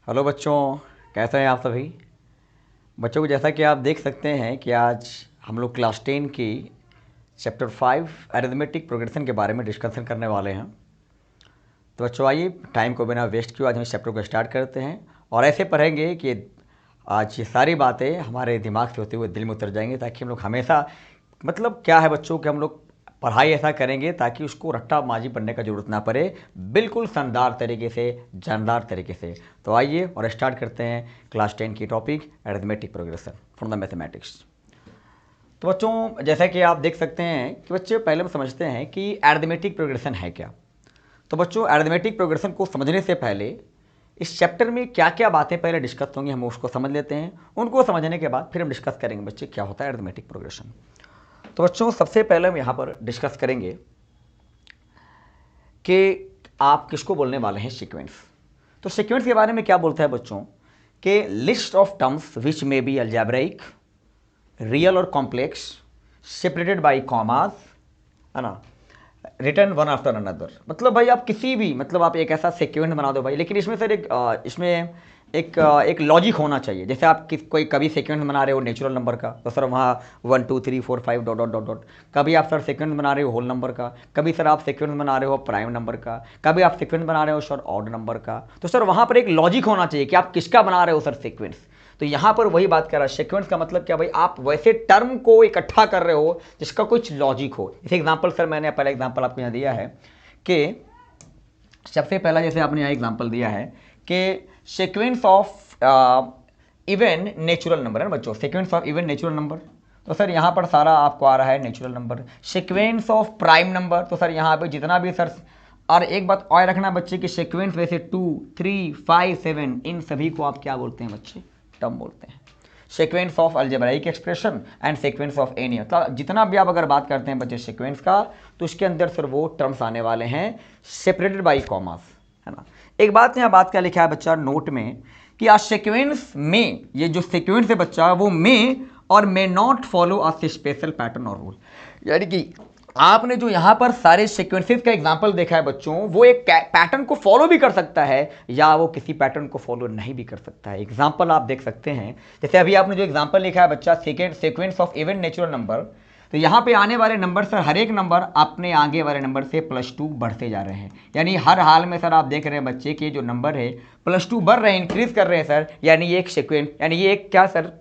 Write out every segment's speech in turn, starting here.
Hello बच्चों, कैसे हैं आप सभी बच्चों को। जैसा कि आप देख सकते हैं कि आज हम लोग क्लास 10 की चैप्टर 5 अरिथमेटिक प्रोग्रेशन के बारे में डिस्कशन करने वाले हैं। तो बच्चों आइए टाइम को बिना वेस्ट किए आज हम इस चैप्टर को स्टार्ट करते हैं और ऐसे पढ़ेंगे कि आज ये सारी बातें हमारे दिमाग से होते हुए दिल में उतर जाएंगी, ताकि हम लोग हमेशा मतलब क्या है बच्चों कि हम लोग पढ़ाई ऐसा करेंगे ताकि उसको रट्टा माजी पढ़ने का जरूरत ना पड़े, बिल्कुल शानदार तरीके से, जानदार तरीके से। तो आइए और स्टार्ट करते हैं क्लास 10 की topic arithmetic progression from the mathematics. तो बच्चों जैसा कि आप देख सकते हैं कि बच्चे पहले हम समझते हैं कि अरिथमेटिक प्रोग्रेशन है क्या। तो बच्चों अरिथमेटिक प्रोग्रेशन को समझने से पहले इस चैप्टर में क्या क्या बातें पहले डिस्कस होंगी हम उसको समझ लेते हैं। उनको समझने के बाद फिर हम डिस्कस करेंगे बच्चे क्या होता है अरिथमेटिक प्रोग्रेशन। तो बच्चों सबसे पहले हम यहाँ पर डिस्कस करेंगे कि आप किसको बोलने वाले हैं सीक्वेंस। तो सीक्वेंस के बारे में क्या बोलता है बच्चों कि list of terms which may be algebraic, real और कॉम्प्लेक्स, सेपरेटेड बाय कॉमास, है ना, रिटर्न वन आफ्टर अनदर। मतलब भाई आप किसी भी मतलब आप एक ऐसा सीक्वेंस बना दो भाई, लेकिन इसमें सर एक लॉजिक होना चाहिए। जैसे आप कोई कभी सीक्वेंस बना रहे हो नेचुरल नंबर का, तो सर वहाँ 1 2 3 4 5 डॉट डॉट डॉट डॉट। कभी आप सर सीक्वेंस बना रहे हो होल नंबर का, कभी सर आप सीक्वेंस बना रहे हो प्राइम नंबर का, कभी आप सीक्वेंस बना रहे हो सर ऑड नंबर का। तो सर वहाँ पर एक लॉजिक होना चाहिए कि आप किसका बना रहे हो सर सीक्वेंस। तो यहाँ पर वही बात कर रहा है, सीक्वेंस का मतलब क्या भाई, आप वैसे टर्म को इकट्ठा कर रहे हो जिसका कुछ लॉजिक हो। जैसे एग्जांपल सर मैंने पहला एग्जांपल आपको यहाँ दिया है कि सबसे पहला जैसे आपने यहाँ एग्जांपल दिया है कि sequence of even natural number है बच्चों, sequence of even natural number. तो सर यहाँ पर सारा आपको आ रहा है natural number. Sequence of prime number, तो सर यहाँ पे जितना भी सर, और एक बात और रखना बच्चे कि सीक्वेंस वैसे 2 3 5 7 इन सभी को आप क्या बोलते हैं बच्चे, टर्म बोलते हैं। Sequence of algebraic expression and sequence of any, मतलब जितना भी आप अगर बात करते हैं बच्चे सीक्वेंस का, तो उसके अंदर सर वो टर्म्स आने वाले हैं सेपरेटेड बाई कॉमास, है ना। एक बात यहाँ बात क्या लिखा है बच्चा नोट में कि आ सीक्वेंस में, ये जो सीक्वेंस है बच्चा वो मे और may not follow a special pattern और रूल। यानी कि आपने जो यहाँ पर सारे सीक्वेंसेस का एग्जांपल देखा है बच्चों, वो एक पैटर्न को फॉलो भी कर सकता है या वो किसी पैटर्न को फॉलो नहीं भी कर सकता है। एग्जांपल आप देख सकते हैं, जैसे अभी आपने जो एग्जांपल लिखा है बच्चा sequence of even natural number, तो यहाँ पे आने वाले नंबर सर हर एक नंबर अपने आगे वाले नंबर से +2 बढ़ते जा रहे हैं। यानी हर हाल में सर आप देख रहे हैं बच्चे के जो नंबर है +2 बढ़ रहे हैं, इंक्रीज कर रहे हैं सर। यानी ये एक सीक्वेंस, यानी ये एक क्या सर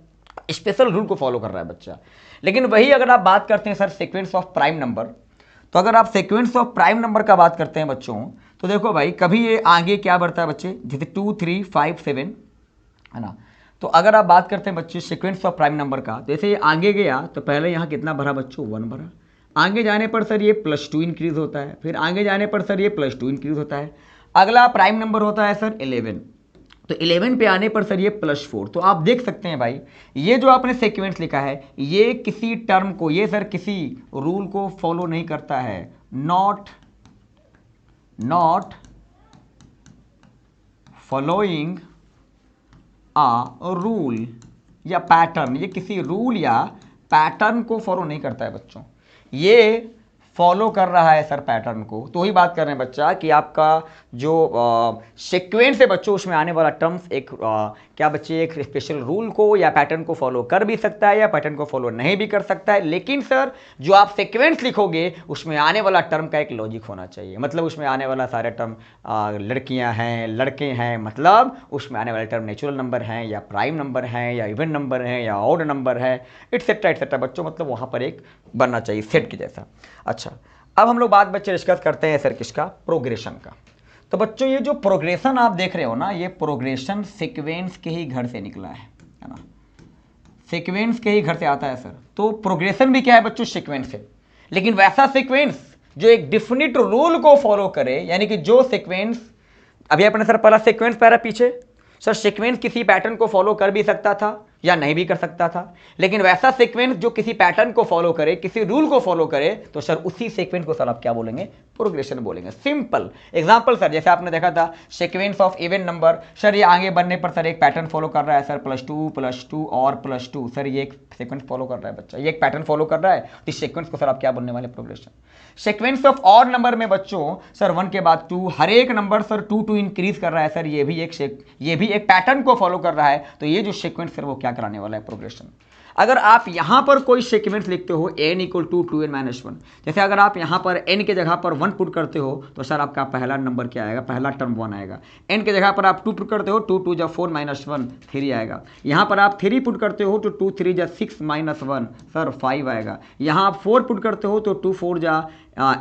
स्पेशल रूल को फॉलो कर रहा है बच्चा। लेकिन वही अगर आप बात करते हैं sir sequence of prime number, तो अगर आप सीक्वेंस ऑफ प्राइम नंबर का बात करते हैं बच्चों, तो देखो भाई कभी ये आगे क्या बढ़ता है बच्चे, जैसे 2 3 5 7, है ना। तो अगर आप बात करते हैं बच्चे सीक्वेंस ऑफ प्राइम नंबर का, जैसे ये आगे गया तो पहले यहाँ कितना भरा बच्चों, 1 भरा। आगे जाने पर सर ये +2 इंक्रीज होता है, फिर आगे जाने पर सर ये +2 इंक्रीज होता है। अगला प्राइम नंबर होता है सर 11, तो 11 पे आने पर सर ये +4। तो आप देख सकते हैं भाई ये जो आपने सीक्वेंस लिखा है ये किसी टर्म को, ये सर किसी रूल को फॉलो नहीं करता है। नॉट फॉलोइंग रूल या पैटर्न, ये किसी रूल या पैटर्न को फॉलो नहीं करता है बच्चों, ये फॉलो कर रहा है सर पैटर्न को। तो वही बात कर रहे हैं बच्चा कि आपका जो सीक्वेंस है बच्चों उसमें आने वाला टर्म्स एक क्या बच्चे एक स्पेशल रूल को या पैटर्न को फॉलो कर भी सकता है या पैटर्न को फॉलो नहीं भी कर सकता है। लेकिन सर जो आप सीक्वेंस लिखोगे उसमें आने वाला टर्म का एक लॉजिक होना चाहिए। मतलब उसमें आने वाला सारे टर्म लड़कियां हैं, लड़के हैं, मतलब उसमें आने वाले टर्म नेचुरल नंबर हैं या प्राइम नंबर हैं या इवन नंबर हैं या ऑड नंबर है, एटसेट्रा बच्चों। मतलब वहाँ पर एक बनना चाहिए सेट के जैसा। अच्छा, अब हम लोग बात बच्चे डिस्कस करते हैं सर किसका, प्रोग्रेशन का। तो बच्चों ये जो प्रोग्रेशन आप देख रहे हो ना, ये प्रोग्रेशन सीक्वेंस के ही घर से निकला है ना, सीक्वेंस के ही घर से आता है सर। तो प्रोग्रेशन भी क्या है बच्चों, सीक्वेंस है, लेकिन वैसा सीक्वेंस जो एक डिफिनिट रूल को फॉलो करे। यानी कि जो सीक्वेंस अभी अपने सर पहला सीक्वेंस पहला पीछे सर सीक्वेंस किसी पैटर्न को फॉलो कर भी सकता था या नहीं भी कर सकता था, लेकिन वैसा सीक्वेंस जो किसी पैटर्न को फॉलो करे, किसी रूल को फॉलो करे, तो सर उसी सीक्वेंस को सर आप क्या बोलेंगे, प्रोग्रेशन बोलेंगे। सिंपल एग्जांपल सर, जैसे आपने देखा था sequence of even number, sir ये आगे बढ़ने पर सर एक पैटर्न फॉलो कर रहा है सर, +2 और +2, सर ये एक सीक्वेंस फॉलो कर रहा है बच्चा, ये एक पैटर्न फॉलो कर रहा है, तो इस सीक्वेंस को सर आप क्या बोलने वाले, progression. Sequence of odd number में बच्चों सर 1 के बाद 2, हर एक नंबर सर 2 इंक्रीज कर रहा है सर, ये भी एक पैटर्न को फॉलो कर रहा है, तो ये जो सीक्वेंस सर वो क्या कराने वाला है, प्रोग्रेशन। अगर आप यहां पर कोई सीक्वेंस लिखते हो n = 2n-1, जैसे अगर आप यहां पर n के जगह पर 1 पुट करते हो तो सर आपका पहला नंबर क्या आएगा, पहला टर्म 1 आएगा। n के जगह पर आप 2 पुट करते हो, 2 2 4 -1 3 आएगा। यहां पर आप 3 पुट करते हो तो 2 3 6 -1 सर 5 आएगा। यहां आप 4 पुट करते हो तो 2 4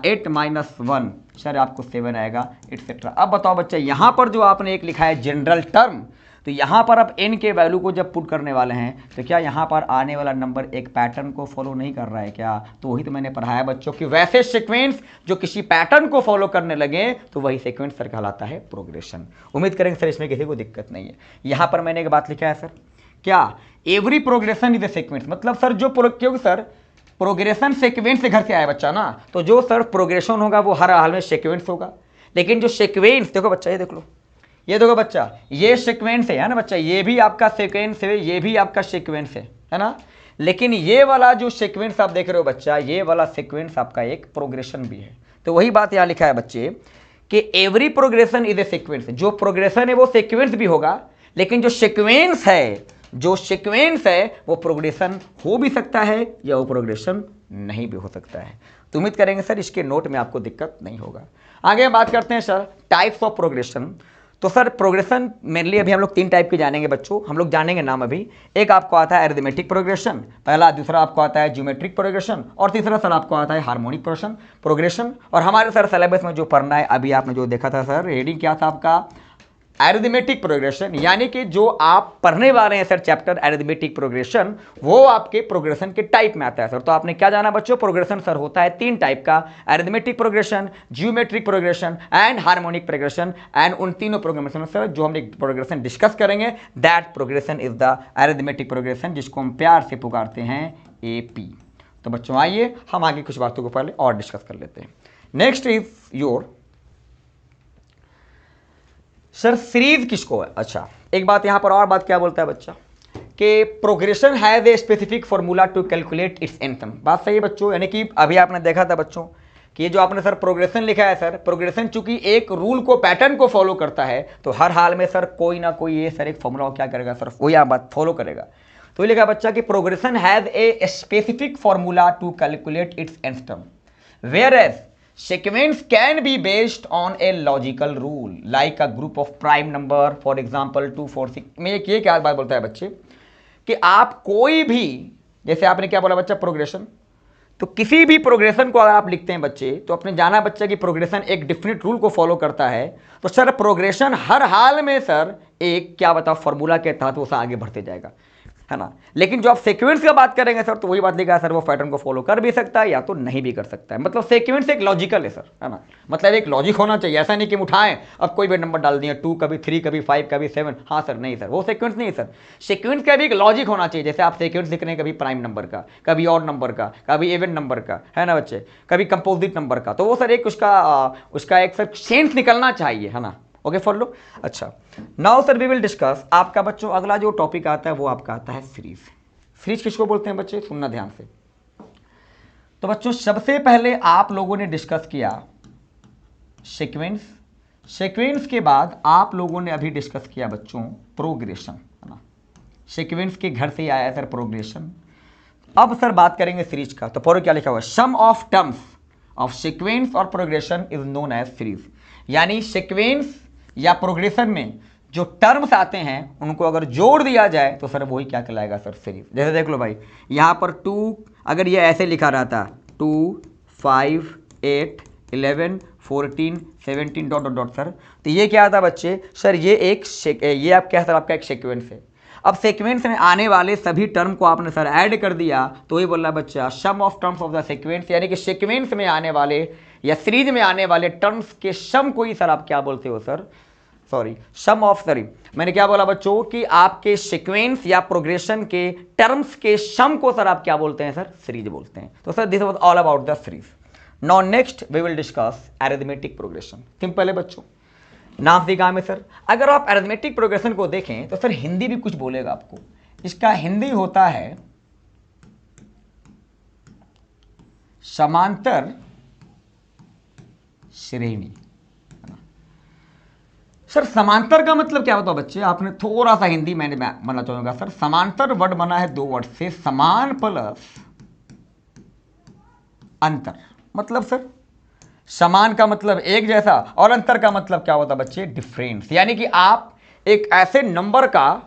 8 -1 सर आपको 7 आएगा, एटसेट्रा। अब बताओ बच्चा, यहां पर जो आपने एक लिखा है जनरल टर्म, तो यहाँ पर आप n के वैल्यू को जब पुट करने वाले हैं तो क्या यहाँ पर आने वाला नंबर एक पैटर्न को फॉलो नहीं कर रहा है क्या? तो वही तो मैंने पढ़ाया बच्चों कि वैसे सीक्वेंस जो किसी पैटर्न को फॉलो करने लगे तो वही सीक्वेंस सर कहलाता है प्रोग्रेशन। उम्मीद करेंगे सर इसमें किसी को दिक्कत नहीं है। यहाँ पर मैंने एक बात लिखा है सर, क्या every progression is a sequence, मतलब सर जो क्योंकि सर प्रोग्रेशन सीक्वेंस से घर से आया बच्चा ना, तो जो सर प्रोग्रेशन होगा वो हर हाल में सीक्वेंस होगा। लेकिन जो सीक्वेंस, देखो बच्चा ये देख लो, ये देखो बच्चा, ये सीक्वेंस है ना बच्चा, ये भी आपका सीक्वेंस है, ये भी आपका सीक्वेंस है ना। लेकिन ये वाला जो सीक्वेंस आप देख रहे हो बच्चा, ये वाला सीक्वेंस आपका एक प्रोग्रेशन भी है। तो वही बात यहाँ लिखा है बच्चे कि every progression is a sequence, जो प्रोग्रेशन है वो सीक्वेंस भी होगा, लेकिन जो सीक्वेंस है वो प्रोग्रेशन हो भी सकता है या वो प्रोग्रेशन नहीं भी हो सकता है। तो उम्मीद करेंगे सर इसके नोट में आपको दिक्कत नहीं होगा। आगे बात करते हैं सर टाइप्स ऑफ प्रोग्रेशन। तो सर प्रोग्रेशन मेनली अभी हम लोग 3 टाइप के जानेंगे बच्चों, हम लोग जानेंगे नाम अभी। एक आपको आता है अरिथमेटिक प्रोग्रेशन, पहला, दूसरा आपको आता है ज्योमेट्रिक प्रोग्रेशन, और तीसरा सर आपको आता है हार्मोनिक प्रोग्रेशन। और हमारे सर सिलेबस में जो पढ़ना है, अभी आपने जो देखा था सर हेडिंग क्या था आपका, अरिथमेटिक प्रोग्रेशन, यानी कि जो आप पढ़ने वाले हैं सर चैप्टर अरिथमेटिक प्रोग्रेशन, वो आपके प्रोग्रेशन के टाइप में आता है सर। तो आपने क्या जाना बच्चों, प्रोग्रेशन सर होता है 3 टाइप का, arithmetic progression, geometric progression and harmonic progression. And उन तीनों प्रोग्रेशन सर जो हम प्रोग्रेशन डिस्कस करेंगे, that progression is the arithmetic progression, जिसको हम प्यार से पुकारते हैं AP। तो बच्चों आइए हम आगे कुछ बातों को पहले और डिस्कस कर लेते हैं। Next is your sir series किसको है। अच्छा, एक बात यहां पर और बात क्या बोलता है बच्चा कि progression has a specific formula to calculate its nth term. बात सही है बच्चों, यानी कि अभी आपने देखा था बच्चों कि ये जो आपने सर प्रोग्रेशन लिखा है सर, प्रोग्रेशन चूंकि एक रूल को, पैटर्न को फॉलो करता है, तो हर हाल में सर कोई ना कोई ये सर एक फॉर्मूला क्या करेगा सर, वही आप बात फॉलो करेगा। तो ये लिखा बच्चा कि progression has a specific formula to calculate its nth term, whereas sequence can be based on a logical rule like a group of prime number, for example 2 4 6। मैं ये क्या बात बोलता है बच्चे कि आप कोई भी, जैसे आपने क्या बोला बच्चा प्रोग्रेशन, तो किसी भी प्रोग्रेशन को अगर आप लिखते हैं बच्चे, तो अपने जाना बच्चा कि प्रोग्रेशन एक डिफिनिट रूल को फॉलो करता है। तो सर प्रोग्रेशन हर हाल में सर एक क्या बताओ फॉर्मूला के तहत वो आगे बढ़ते जाएगा, है ना। लेकिन जो आप सीक्वेंस की बात करेंगे सर, तो वही बात लिखा है सर, वो पैटर्न को फॉलो कर भी सकता है या तो नहीं भी कर सकता है। मतलब सीक्वेंस एक लॉजिकल है सर, है ना, मतलब एक लॉजिक होना चाहिए। ऐसा नहीं कि हम उठाएं अब कोई भी नंबर डाल दिया, 2 कभी 3 कभी 5 कभी 7, हाँ सर नहीं सर, वो सीक्वेंस नहीं सर। सीक्वेंस का भी एक लॉजिक होना चाहिए। जैसे आप सीक्वेंस लिख रहे हैं कभी प्राइम नंबर का, कभी ऑड नंबर का, कभी इवन नंबर का, है ना बच्चे, कभी कंपोजिट नंबर का, तो वो सर एक उसका एक सर सेंस निकलना चाहिए, है ना। Okay follow. अच्छा, now sir we will discuss आपका बच्चों अगला जो टॉपिक आता है वो आपका आता है सीरीज। सीरीज किसको बोलते हैं बच्चे, सुनना ध्यान से। तो बच्चों सबसे पहले आप लोगों ने डिस्कस किया सीक्वेंस, सीक्वेंस के बाद आप लोगों ने अभी डिस्कस किया बच्चों प्रोग्रेशन, है ना। सीक्वेंस के घर से ही आया सर प्रोग्रेशन। अब सर बात करेंगे सीरीज का। तो पूरा क्या लिखा हुआ है, sum of terms of sequence और progression is known as series. यानी सीक्वेंस या प्रोग्रेशन में जो टर्म्स आते हैं उनको अगर जोड़ दिया जाए तो सर वही क्या कहलाएगा सर, सीरीज। जैसे देख लो भाई, यहाँ पर 2 अगर ये ऐसे लिखा रहता 2 5 8 11 14 17 डॉट डॉट डॉट सर, तो ये क्या आता बच्चे सर, ये आप क्या सर आपका एक सीक्वेंस है। अब सीक्वेंस में आने वाले सभी टर्म को आपने सर ऐड कर दिया, तो ये बोल रहा बच्चा sum of terms of the sequence, यानी कि सीक्वेंस में आने वाले या सीरीज में आने वाले टर्म्स के सम को ही सर आप क्या बोलते हो सर, मैंने क्या बोला बच्चों कि आपके सीक्वेंस या प्रोग्रेशन के टर्म्स के सम को सर आप क्या बोलते हैं सर, सीरीज बोलते हैं। तो sir this was all about the series. Now next we will discuss arithmetic progression. Simple है बच्चों, नाम से काम है सर। अगर आप अरिथमेटिक प्रोग्रेशन को देखें तो सर हिंदी भी कुछ बोलेगा आपको। इसका हिंदी होता है समांतर श्रेणी। सर समांतर का मतलब क्या होता है बच्चे, आपने थोड़ा सा हिंदी मैंने बनना चाहूंगा सर। समांतर वर्ड बना है दो वर्ड से, समान प्लस अंतर। मतलब सर समान का मतलब एक जैसा और अंतर का मतलब क्या होता है बच्चे, डिफरेंस। यानी कि आप एक ऐसे नंबर का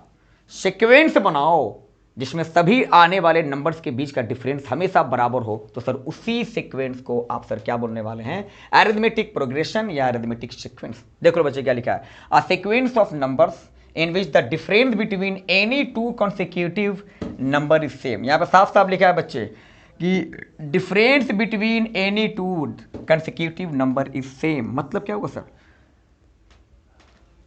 सीक्वेंस बनाओ जिसमें सभी आने वाले नंबर्स के बीच का डिफरेंस हमेशा बराबर हो, तो सर उसी सीक्वेंस को आप सर क्या बोलने वाले हैं, अरिथमेटिक प्रोग्रेशन या अरिथमेटिक सीक्वेंस। देख लो बच्चे क्या लिखा है, a sequence of numbers in which the difference between any two consecutive number is same. यहां पर साफ साफ लिखा है बच्चे कि difference between any two consecutive number is same. मतलब क्या होगा सर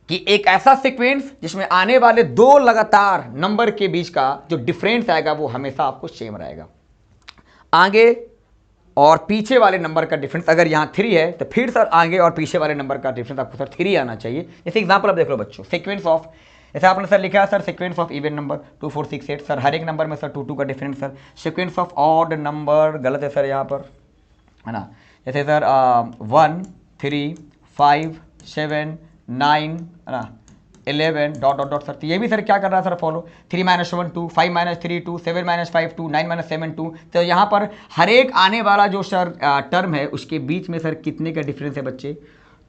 कि एक ऐसा सीक्वेंस जिसमें आने वाले दो लगातार नंबर के बीच का जो डिफरेंस आएगा वो हमेशा आपको सेम रहेगा। आगे और पीछे वाले नंबर का डिफरेंस अगर यहां 3 है तो फिर सर आगे और पीछे वाले नंबर का डिफरेंस आपको सर 3 आना चाहिए। जैसे एग्जांपल आप देख लो बच्चों, सीक्वेंस ऑफ, जैसे आपने सर लिखा है sir sequence of even number 2 4 6 8, sir हर एक नंबर में सर 2 2 का difference. Sir sequence of odd number गलत है सर यहाँ पर, है ना। जैसे सर 1 3 5 7 9, है ना, 11 डॉट डॉट डॉट। सर तो ये भी सर क्या कर रहा है सर फॉलो, 3 - 1 2, 5 - 3 2, 7 - 5 2, 9 - 7 2। तो यहाँ पर हर एक आने वाला जो सर टर्म है उसके बीच में सर कितने का डिफरेंस है बच्चे।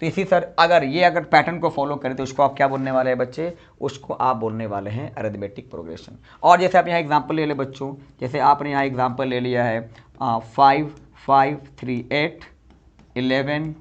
तो इसी सर अगर पैटर्न को फॉलो करें तो उसको आप क्या बोलने वाले हैं बच्चे, उसको आप बोलने वाले हैं अरिथमेटिक प्रोग्रेशन। और जैसे आप यहाँ एग्जाम्पल ले लें बच्चों, जैसे आपने यहाँ एग्जाम्पल ले लिया है 5 5 3 8 11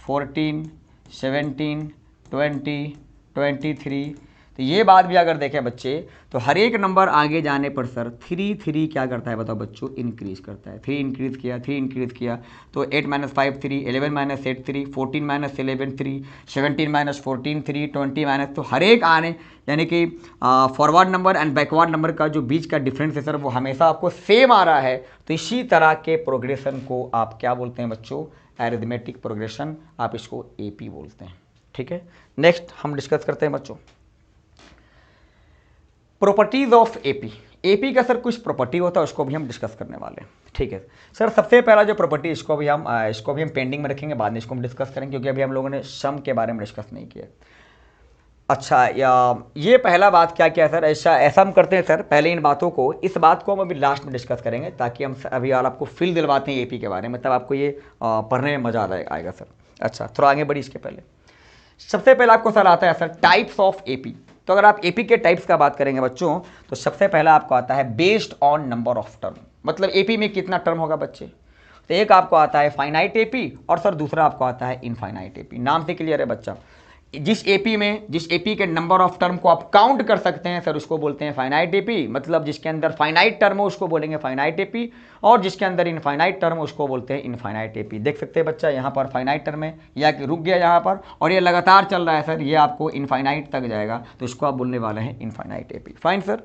14 17 20 23। तो ये बात भी अगर देखें बच्चे तो हर एक नंबर आगे जाने पर सर 3 3 क्या करता है बताओ बच्चों, इंक्रीज करता है। 3 इंक्रीज किया, 3 इंक्रीज किया, तो 8 - 5 3, 11 - 8 3, 14 - 11 3, 17 - 14 3, 20 तो हर एक आने यानी कि forward number and backward number का जो बीच का डिफरेंस है सर वो हमेशा आपको सेम आ रहा है। तो इसी तरह के प्रोग्रेशन को आप क्या बोलते हैं बच्चों, अरिथमेटिक प्रोग्रेशन, आप इसको AP बोलते हैं। ठीक है, नेक्स्ट हम डिस्कस करते हैं बच्चों प्रॉपर्टीज ऑफ एपी का सर कुछ प्रॉपर्टी होता है उसको भी हम डिस्कस करने वाले हैं। ठीक है सर, सबसे पहला जो प्रॉपर्टी इसको भी हम पेंडिंग में रखेंगे, बाद में इसको हम डिस्कस करेंगे क्योंकि अभी हम लोगों ने सम के बारे में डिस्कस नहीं किया। अच्छा ये पहला बात क्या क्या है सर, ऐसा हम करते हैं सर, पहले इन बातों को, इस बात को हम अभी लास्ट में डिस्कस करेंगे ताकि हम अभी आपको फील दिलवाते हैं एपी के बारे में, तब आपको ये पढ़ने में मज़ा आएगा सर। अच्छा थोड़ा आगे बढ़ी इसके पहले, सबसे पहले आपको सर आता है सर टाइप्स ऑफ एपी। तो अगर आप एपी के टाइप्स का बात करेंगे बच्चों तो सबसे पहला आपको आता है based on number of term. मतलब एपी में कितना टर्म होगा बच्चे, तो एक आपको आता है फाइनाइट एपी और सर दूसरा आपको आता है इनफाइनाइट एपी। नाम से क्लियर है बच्चा, जिस एपी के नंबर ऑफ टर्म को आप काउंट कर सकते हैं सर उसको बोलते हैं फाइनाइट एपी। मतलब जिसके अंदर फाइनाइट टर्म हो उसको बोलेंगे फाइनाइट एपी, और जिसके अंदर इनफाइनाइट टर्म हो उसको बोलते हैं इनफाइनाइट एपी। देख सकते हैं बच्चा यहाँ पर फाइनाइट टर्म है या रुक गया यहाँ पर और ये लगातार चल रहा है सर, ये आपको इनफाइनाइट तक जाएगा तो इसको आप बोलने वाले हैं इनफाइनाइट एपी। फाइन सर,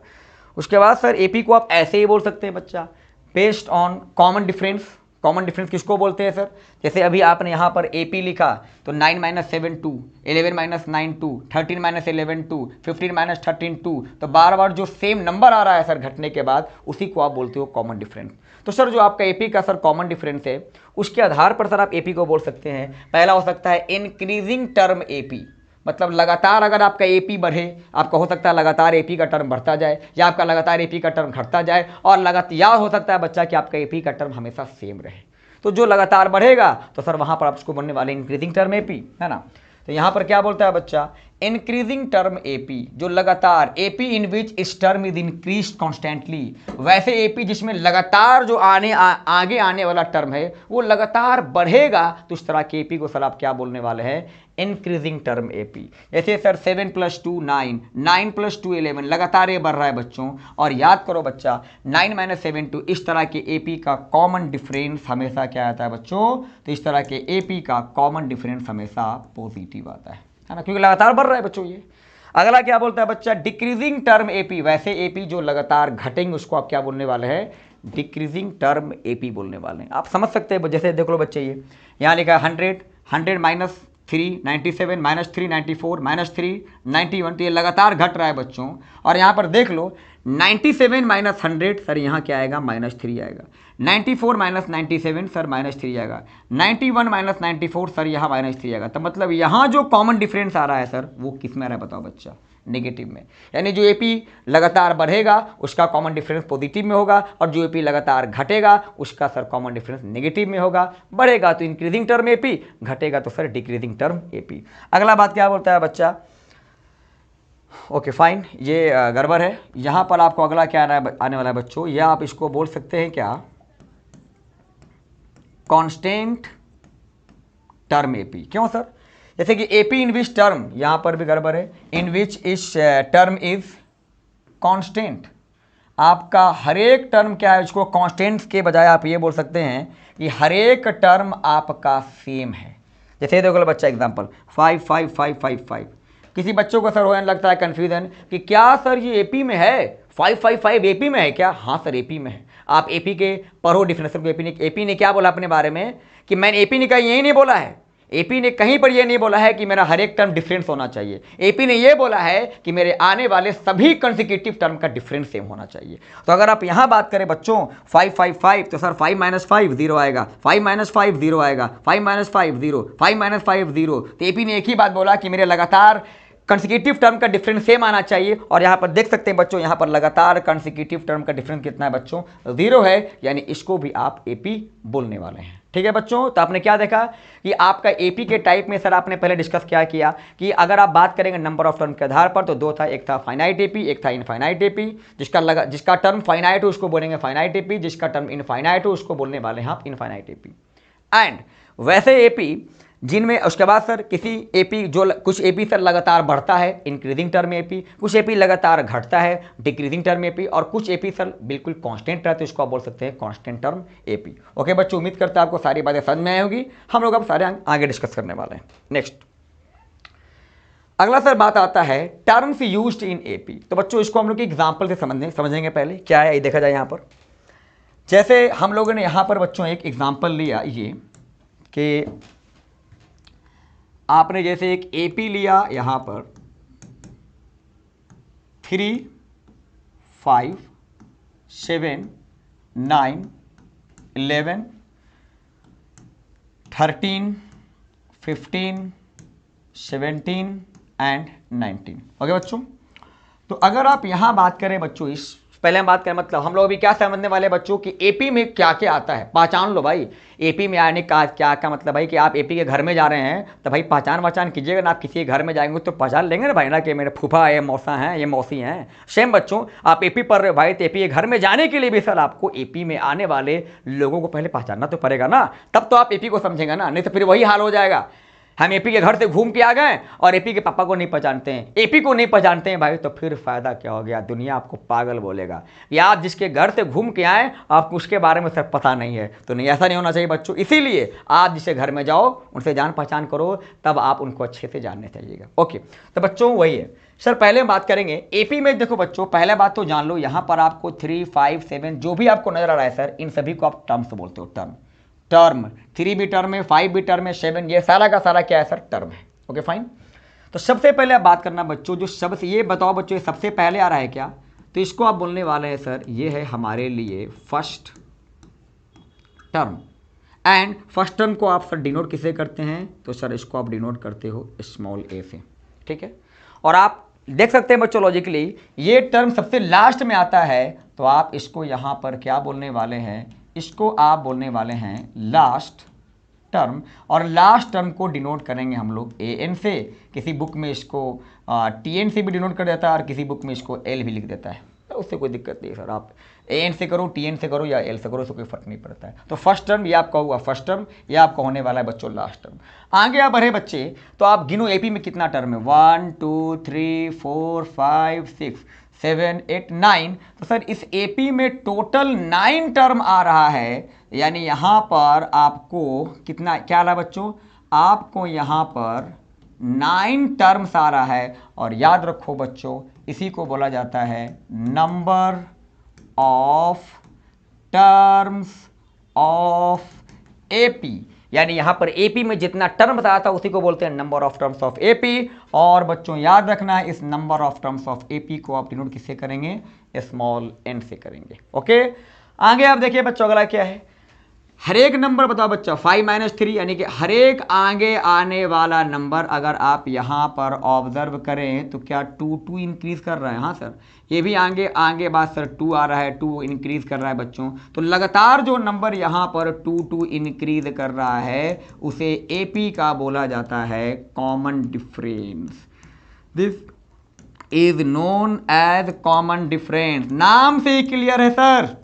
उसके बाद सर एपी को आप ऐसे ही बोल सकते हैं बच्चा based on common difference. Common difference किसको बोलते हैं सर, जैसे अभी आपने यहाँ पर AP लिखा तो 9 - 7 2, 11 - 9 2, 13 - 11 2, 15 - 13 2। तो बार बार जो सेम नंबर आ रहा है सर घटने के बाद उसी को आप बोलते हो कॉमन डिफरेंस। तो सर जो आपका AP का सर कॉमन डिफरेंस है उसके आधार पर सर आप AP को बोल सकते हैं। पहला हो सकता है इंक्रीजिंग टर्म AP, मतलब लगातार अगर आपका एपी बढ़े, आपका हो सकता है लगातार एपी का टर्म बढ़ता जाए या आपका लगातार एपी का टर्म घटता जाए, और लगातार हो सकता है बच्चा कि आपका एपी का टर्म हमेशा सेम रहे। तो जो लगातार बढ़ेगा तो सर वहां पर आप उसको बनने वाले इंक्रीजिंग टर्म एपी, है ना। तो यहां पर क्या बोलता है बच्चा, इंक्रीजिंग टर्म एपी, जो लगातार एपी इन विच इस टर्म इज इंक्रीज कॉन्स्टेंटली। वैसे एपी जिसमें लगातार जो आगे आने वाला टर्म है वो लगातार बढ़ेगा, तो इस तरह के एपी को सर आप क्या बोलने वाले हैं, इंक्रीजिंग टर्म एपी। जैसे सर 7 + 2 9, 9 + 2 11, लगातार ये बढ़ रहा है बच्चों। और याद करो बच्चा 9 - 7 2, इस तरह के एपी का कॉमन डिफरेंस हमेशा क्या आता है बच्चों, तो इस तरह के एपी का कॉमन डिफरेंस हमेशा पॉजिटिव आता है ना, क्योंकि लगातार बढ़ रहा है बच्चों ये। अगला क्या बोलता है बच्चा, डिक्रीजिंग टर्म एपी, वैसे एपी जो लगातार घटेंगे उसको आप क्या बोलने वाले हैं, डिक्रीजिंग टर्म एपी बोलने वाले हैं। आप समझ सकते हैं, जैसे देख लो बच्चे, ये यहाँ लिखा है 100, 100 माइनस 3 97, माइनस 3 94, माइनस 3 91, तो ये लगातार घट रहा है बच्चों। और यहाँ पर देख लो 97 माइनस 100 सर यहाँ क्या आएगा, -3 आएगा। 94 माइनस 97 सर -3 आएगा। 91 माइनस 94 सर यहाँ -3 आएगा। तो मतलब यहाँ जो कॉमन डिफरेंस आ रहा है सर वो किस में आ रहा है बताओ बच्चा, नेगेटिव में। यानी जो एपी लगातार बढ़ेगा उसका कॉमन डिफरेंस पॉजिटिव में होगा, और जो एपी लगातार घटेगा उसका सर कॉमन डिफरेंस नेगेटिव में होगा। बढ़ेगा तो इंक्रीजिंग टर्म एपी, घटेगा तो सर डिक्रीजिंग टर्म एपी। अगला बात क्या बोलता है बच्चा, ओके फाइन, ये गड़बड़ है। यहाँ पर आपको अगला क्या आने वाला है बच्चों, या आप इसको बोल सकते हैं क्या, कांस्टेंट टर्म एपी। क्यों सर, जैसे कि एपी इन विच टर्म, यहां पर भी गड़बड़ है, इन विच इस टर्म इज कांस्टेंट। आपका हर एक टर्म क्या है, उसको कांस्टेंट्स के बजाय आप ये बोल सकते हैं कि हर एक टर्म आपका सेम है। जैसे देखो बच्चा एग्जांपल 5 5 5 5 5, किसी बच्चों को सर होने लगता है कन्फ्यूजन कि क्या सर ये एपी में है, 5 5 5 एपी में है क्या? हाँ सर एपी में है। आप एपी के पढ़ो डिफिनेशन को। एपी ने क्या बोला अपने बारे में कि मैंने, एपी ने कहीं यही नहीं बोला है, एपी ने कहीं पर यह नहीं बोला है कि मेरा हर एक टर्म डिफरेंस होना चाहिए। एपी ने यह बोला है कि मेरे आने वाले सभी कंसेक्यूटिव टर्म का डिफरेंस सेम होना चाहिए। तो अगर आप यहां बात करें बच्चों 5 5 5, तो सर 5 - 5 0 आएगा, 5 - 5 0 आएगा, 5 - 5 0, 5 - 5 0। तो एपी ने एक ही बात बोला कि मेरे लगातार कंसेक्यूटिव टर्म का डिफरेंस सेम आना चाहिए। और यहाँ पर देख सकते हैं बच्चों, यहाँ पर लगातार कंसेक्यूटिव टर्म का डिफरेंस कितना है बच्चों, 0 है, यानी इसको भी आप एपी बोलने वाले हैं। ठीक है बच्चों, तो आपने क्या देखा कि आपका एपी के टाइप में सर आपने पहले डिस्कस क्या किया कि अगर आप बात करेंगे नंबर ऑफ टर्म के आधार पर, तो दो था, एक था फाइनाइट एपी, एक था इनफाइनाइट एपी। जिसका टर्म फाइनाइट हो उसको बोलेंगे फाइनाइट एपी, जिसका टर्म इनफाइनाइट हो उसको बोलने वाले हैं आप इनफाइनाइट एपी। एंड वैसे एपी जिनमें उसके बाद सर किसी एपी, जो कुछ एपी सर लगातार बढ़ता है इंक्रीजिंग टर्म एपी, कुछ एपी लगातार घटता है डिक्रीजिंग टर्म एपी, और कुछ एपी सर बिल्कुल कांस्टेंट रहते हैं, इसको आप बोल सकते हैं कांस्टेंट टर्म एपी। ओके बच्चों, उम्मीद करता है आपको सारी बातें समझ में आई होगी। हम लोग अब सारे आगे डिस्कस करने वाले हैं। नेक्स्ट अगला सर बात आता है टर्म्स यूज्ड इन एपी। तो बच्चों इसको हम लोग एग्जाम्पल से समझेंगे। पहले क्या है ये देखा जाए। यहाँ पर जैसे हम लोगों ने यहाँ पर बच्चों एक एग्जाम्पल लिया, ये कि आपने जैसे एक एपी लिया यहां पर 3 5 7 9 11 13 15 17 एंड 19। ओके बच्चों, तो अगर आप यहां बात करें बच्चों, इस पहले हम बात करें, मतलब हम लोग अभी क्या समझने वाले बच्चों कि एपी में क्या क्या आता है, पहचान लो भाई। एपी में आने का क्या क्या मतलब भाई, कि आप एपी के घर में जा रहे हैं तो भाई पहचान कीजिएगा ना। आप किसी के घर में जाएंगे तो पहचान लेंगे ना भाई, ना कि मेरे फूफा है, मौसा हैं, ये मौसी हैं। सेम बच्चों, आप एपी पढ़ रहे हो भाई, तो एपी के घर में जाने के लिए भी सर आपको एपी में आने वाले लोगों को पहले पहचानना तो पड़ेगा ना, तब तो आप एपी को समझेंगे ना। नहीं तो फिर वही हाल हो जाएगा, हम एपी के घर से घूम के आ गए और एपी के पापा को नहीं पहचानते हैं, एपी को नहीं पहचानते हैं भाई, तो फिर फायदा क्या हो गया, दुनिया आपको पागल बोलेगा। या आप जिसके घर से घूम के आए आपको उसके बारे में सर पता नहीं है, तो नहीं, ऐसा नहीं होना चाहिए बच्चों। इसीलिए आप जिसके घर में जाओ उनसे जान पहचान करो, तब आप उनको अच्छे से जानने चाहिएगा। ओके, तो बच्चों वही है सर। पहले बात करेंगे एपी में। देखो बच्चों, पहले बात तो जान लो, यहाँ पर आपको 3 5 7 जो भी आपको नजर आ रहा है सर, इन सभी को आप टर्म्स बोलते हो। टर्म 3 भी टर्म है, 5 भी टर्म है, 7, ये सारा का सारा क्या है सर, टर्म है। Okay fine. तो सबसे पहले आप बात करना बच्चों, जो शब्द ये बताओ बच्चों, ये सबसे पहले आ रहा है क्या, तो इसको आप बोलने वाले हैं सर, ये है हमारे लिए first term. And first term को आप सर डिनोट किससे करते हैं, तो सर इसको आप डिनोट करते हो स्मॉल ए से। ठीक है, और आप देख सकते हैं बच्चों लॉजिकली, ये टर्म सबसे लास्ट में आता है, तो आप इसको यहाँ पर क्या बोलने वाले हैं, इसको आप बोलने वाले हैं लास्ट टर्म। और लास्ट टर्म को डिनोट करेंगे हम लोग एन से। किसी बुक में इसको टीएन से भी डिनोट कर देता है, और किसी बुक में इसको एल भी लिख देता है, तो उससे कोई दिक्कत नहीं सर। आप एन से करो, टीएन से करो या एल से करो, उससे कोई फर्क नहीं पड़ता है। तो फर्स्ट टर्म ये आपका हुआ फर्स्ट टर्म, ये आपका होने वाला है बच्चों लास्ट टर्म। आगे आप बढ़े बच्चे, तो आप गिनो एपी में कितना टर्म है, 1 2 3 4 5 6 7 8 9। तो सर इस एपी में टोटल 9 टर्म आ रहा है, यानी यहां पर आपको कितना क्या आ रहा है बच्चों, आपको यहां पर 9 टर्म्स आ रहा है। और याद रखो बच्चों, इसी को बोला जाता है number of terms of AP, यानी यहां पर एपी में जितना टर्म बताया था उसी को बोलते हैं number of terms of AP. और बच्चों याद रखना इस number of terms of AP को आप डिनोट किससे करेंगे, स्मॉल एन से करेंगे। ओके, आगे आप देखिए बच्चों अगला क्या है, हर एक नंबर बताओ बच्चा 5 - 3, यानी कि हर एक आगे आने वाला नंबर अगर आप यहां पर ऑब्जर्व करें तो क्या 2 इंक्रीज कर रहा है। हाँ सर, ये भी आगे आगे बात सर 2 आ रहा है, 2 इंक्रीज कर रहा है बच्चों। तो लगातार जो नंबर यहां पर 2 इंक्रीज कर रहा है उसे एपी का बोला जाता है common difference. This is known as common difference. नाम से ही क्लियर है सर,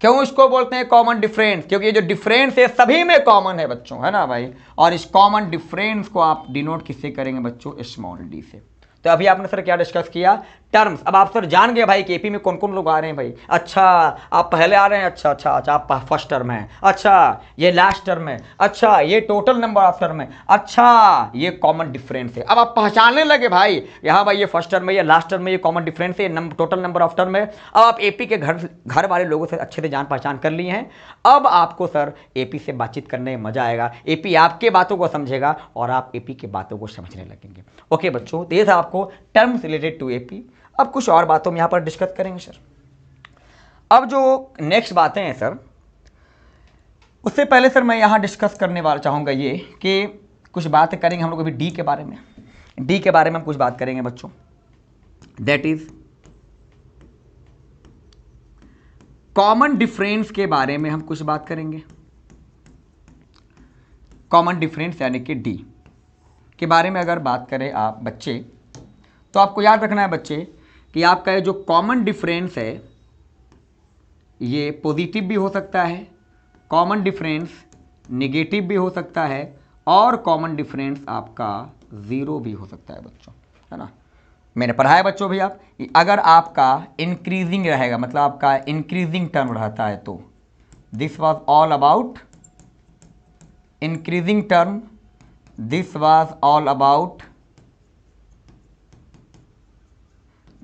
क्यों इसको बोलते हैं कॉमन डिफरेंस, क्योंकि ये जो डिफरेंस है सभी में कॉमन है बच्चों, है ना भाई। और इस कॉमन डिफरेंस को आप डिनोट किससे करेंगे बच्चों, स्मॉल डी से। तो अभी आपने सर क्या डिस्कस किया, टर्म्स। अब आप सर जान गए भाई कि एपी में कौन कौन लोग आ रहे हैं भाई। अच्छा आप पहले आ रहे हैं, अच्छा अच्छा अच्छा आप फर्स्ट टर्म है, अच्छा ये लास्ट टर्म है, अच्छा ये टोटल नंबर ऑफ टर्म है, अच्छा ये कॉमन डिफरेंस है। अब आप पहचानने लगे भाई, यहाँ भाई ये फर्स्ट टर्म है, ये लास्ट टर्म है, ये कॉमन डिफरेंस है, ये टोटल नंबर ऑफ टर्म है। अब आप एपी के घर वाले लोगों से अच्छे से जान पहचान कर लिए हैं। अब आपको सर एपी से बातचीत करने में मजा आएगा, एपी आपके बातों को समझेगा और आप एपी के बातों को समझने लगेंगे। ओके बच्चों, तो ये था आपको टर्म्स रिलेटेड टू एपी। अब कुछ और बातों में यहां पर डिस्कस करेंगे सर। अब जो नेक्स्ट बातें हैं सर, उससे पहले सर मैं यहां डिस्कस करने वाला चाहूंगा ये कि कुछ बातें करेंगे हम लोग अभी डी के बारे में। डी के बारे में हम कुछ बात करेंगे बच्चों, दैट इज कॉमन डिफरेंस के बारे में हम कुछ बात करेंगे। कॉमन डिफरेंस यानी कि डी के बारे में अगर बात करें आप बच्चे, तो आपको याद रखना है बच्चे कि आपका ये जो कॉमन डिफरेंस है ये पॉजिटिव भी हो सकता है, कॉमन डिफरेंस नेगेटिव भी हो सकता है, और कॉमन डिफरेंस आपका ज़ीरो भी हो सकता है बच्चों, है ना। मैंने पढ़ा है बच्चों भी आप, अगर आपका इंक्रीजिंग रहेगा, मतलब आपका इंक्रीजिंग टर्म रहता है, तो this was all about increasing term, this was all about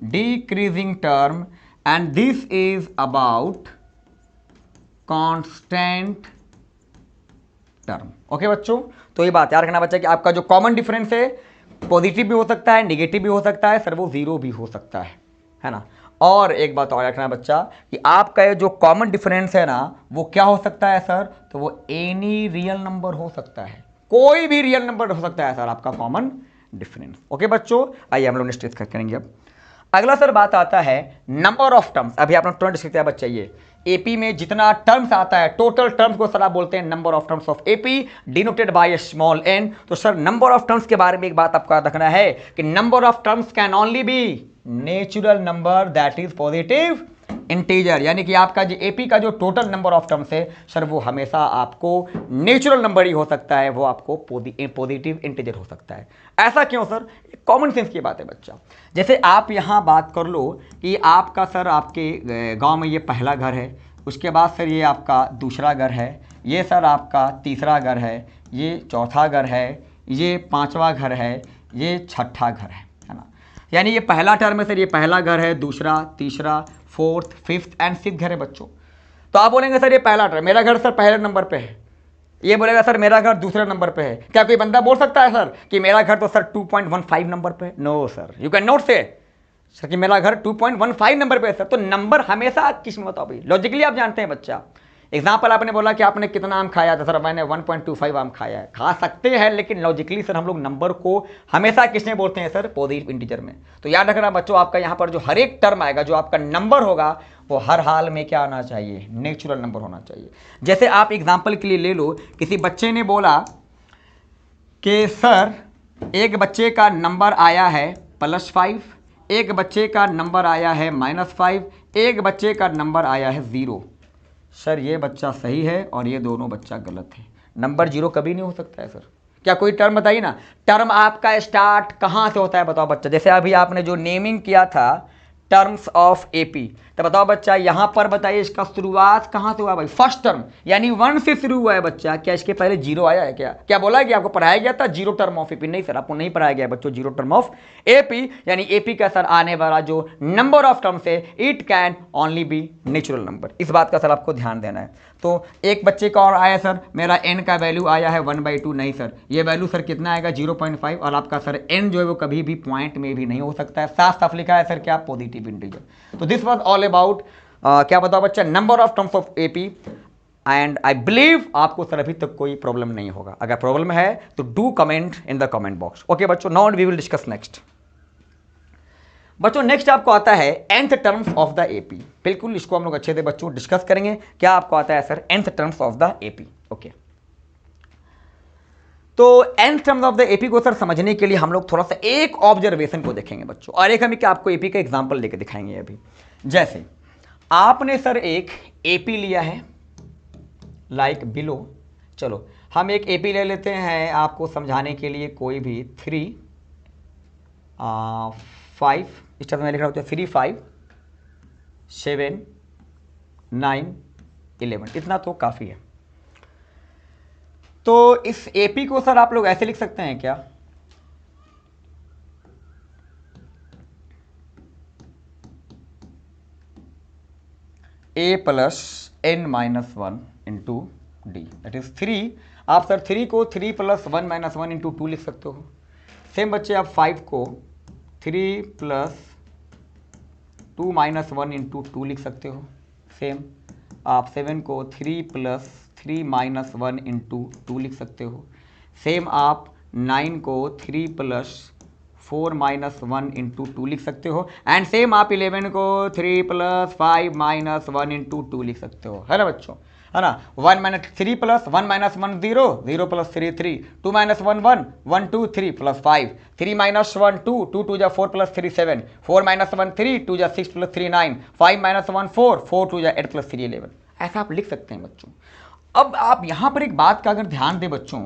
decreasing term, and this is about constant term। Okay बच्चों, तो ये बात याद रखना बच्चा कि आपका जो कॉमन डिफरेंस है पॉजिटिव भी हो सकता है, नेगेटिव भी हो सकता है सर, वो जीरो भी हो सकता है ना। और एक बात और रखना बच्चा कि आपका ये जो कॉमन डिफरेंस है ना वो क्या हो सकता है सर, तो वो एनी रियल नंबर हो सकता है, कोई भी रियल नंबर हो सकता है सर आपका कॉमन डिफरेंस। ओके बच्चों, आइए हम लोग नेक्स्ट डिस्कस करेंगे। अब अगला सर बात आता है नंबर ऑफ टर्म्स। अभी आपने तुरंत डिस्कस किया बच्चा, ये एपी में जितना टर्म्स आता है टोटल टर्म्स को सर आप बोलते हैं number of terms of AP denoted by small n. तो सर नंबर ऑफ टर्म्स के बारे में एक बात आपको याद रखना है कि number of terms can only be natural number that is positive integer, यानी कि आपका जो एपी का जो टोटल नंबर ऑफ टर्म्स है सर वो हमेशा आपको नेचुरल नंबर ही हो सकता है, वो आपको पॉजिटिव इंटीजर हो सकता है। ऐसा क्यों सर, कॉमन सेंस की बात है बच्चा। जैसे आप यहाँ बात कर लो कि आपका सर आपके गांव में ये पहला घर है, उसके बाद सर ये आपका दूसरा घर है, ये सर आपका तीसरा घर है, ये चौथा घर है, ये पांचवा घर है, ये छठा घर है ना। यानी ये पहला टर्म है सर, ये पहला घर है, दूसरा, तीसरा, फोर्थ, फिफ्थ एंड सिक्स्थ घर है बच्चों। तो आप बोलेंगे सर ये पहला टर्म, मेरा घर सर पहले नंबर पे है, ये बोलेगा सर मेरा घर दूसरे नंबर पे है। क्या कोई बंदा बोल सकता है सर कि मेरा घर तो सर 2.15 नंबर पे है? No sir, you can not say sir कि मेरा घर 2.15 नंबर पे है सर। तो नंबर हमेशा किस में बताओ भाई, लॉजिकली आप जानते हैं बच्चा। एग्जाम्पल आपने बोला कि आपने कितना आम खाया था, सर मैंने 1.25 आम खाया है। खा सकते हैं लेकिन लॉजिकली सर हम लोग नंबर को हमेशा किसमें बोलते हैं सर, पॉजिटिव इंटीजर में। तो याद रखना बच्चों, आपका यहाँ पर जो हर एक टर्म आएगा, जो आपका नंबर होगा वो हर हाल में क्या आना चाहिए, नेचुरल नंबर होना चाहिए। जैसे आप एग्जाम्पल के लिए ले लो, किसी बच्चे ने बोला कि सर एक बच्चे का नंबर आया है +5, एक बच्चे का नंबर आया है -5, एक बच्चे का नंबर आया है 0। सर ये बच्चा सही है और ये दोनों बच्चा गलत है। नंबर 0 कभी नहीं हो सकता है सर। क्या कोई टर्म बताइए ना, टर्म आपका स्टार्ट कहाँ से होता है बताओ बच्चा। जैसे अभी आपने जो नेमिंग किया था टर्म्स ऑफ एपी। तो बताओ बच्चा यहां पर बताइए इसका शुरुआत कहां से हुआ भाई, फर्स्ट टर्म यानी 1 से शुरू हुआ है बच्चा। क्या इसके पहले जीरो आया है? क्या क्या बोला है कि आपको पढ़ाया गया था जीरो टर्म ऑफ एपी? नहीं सर, आपको नहीं पढ़ाया गया बच्चों जीरो टर्म ऑफ एपी। यानी एपी का सर आने वाला जो नंबर ऑफ टर्म्स है it can only be natural number. इस बात का सर आपको ध्यान देना है। तो एक बच्चे का और आया सर मेरा n का वैल्यू आया है 1/2। नहीं सर, ये वैल्यू सर कितना आएगा 0.5, और आपका सर n जो है वो कभी भी पॉइंट में भी नहीं हो सकता है। साफ साफ लिखा है सर क्या, पॉजिटिव इंटीजर। तो दिस वाज ऑल अबाउट क्या बताओ बच्चा, number of terms of AP. And I believe आपको सर अभी तक कोई प्रॉब्लम नहीं होगा। अगर प्रॉब्लम है तो do comment in the comment box. Okay बच्चों, now we will discuss next. बच्चों नेक्स्ट आपको आता है nth terms of the AP. बिल्कुल इसको हम लोग अच्छे से बच्चों डिस्कस करेंगे। क्या आपको आता है sir nth terms of the AP? Okay, तो nth terms of the AP को सर समझने के लिए हम लोग थोड़ा सा एक ऑब्जर्वेशन को देखेंगे बच्चों, और एक हम क्या आपको एपी का एग्जांपल लेके दिखाएंगे अभी। जैसे आपने सर एक एपी लिया है लाइक बिलो। चलो हम एक एपी ले लेते हैं आपको समझाने के लिए, कोई भी 3 5, इस तरह में लिख रहा होता है 3 5 7 9 11, इतना तो काफ़ी है। तो इस एपी को सर आप लोग ऐसे लिख सकते हैं क्या, a plus n minus 1 into D, that is 3। आप सर 3 को 3 प्लस 1 माइनस 1 इंटू 2 लिख सकते हो। सेम बच्चे आप 5 को 3 प्लस 2 माइनस 1 इंटू 2 लिख सकते हो। सेम आप 7 को 3 प्लस 3 माइनस 1 इंटू 2 लिख सकते हो। सेम आप 9 को 3 प्लस 4 माइनस 1 इंटू 2 लिख सकते हो। एंड सेम आप 11 को 3 प्लस 5 माइनस 1 इंटू 2 लिख सकते हो, है ना बच्चों, है ना। 1 minus 3 plus 1 minus 1 0, 0 plus 3 3, 2 minus 1 1, 1 2 3 plus 5, 3 minus 1 2, 2 2 जा 4 प्लस 3 7, 4 माइनस 1 3, 2 जा 6 प्लस 3 9, 5 माइनस 1 4, 4 2 जा 8 प्लस 3 11। ऐसा आप लिख सकते हैं बच्चों। अब आप यहाँ पर एक बात का अगर ध्यान दें बच्चों,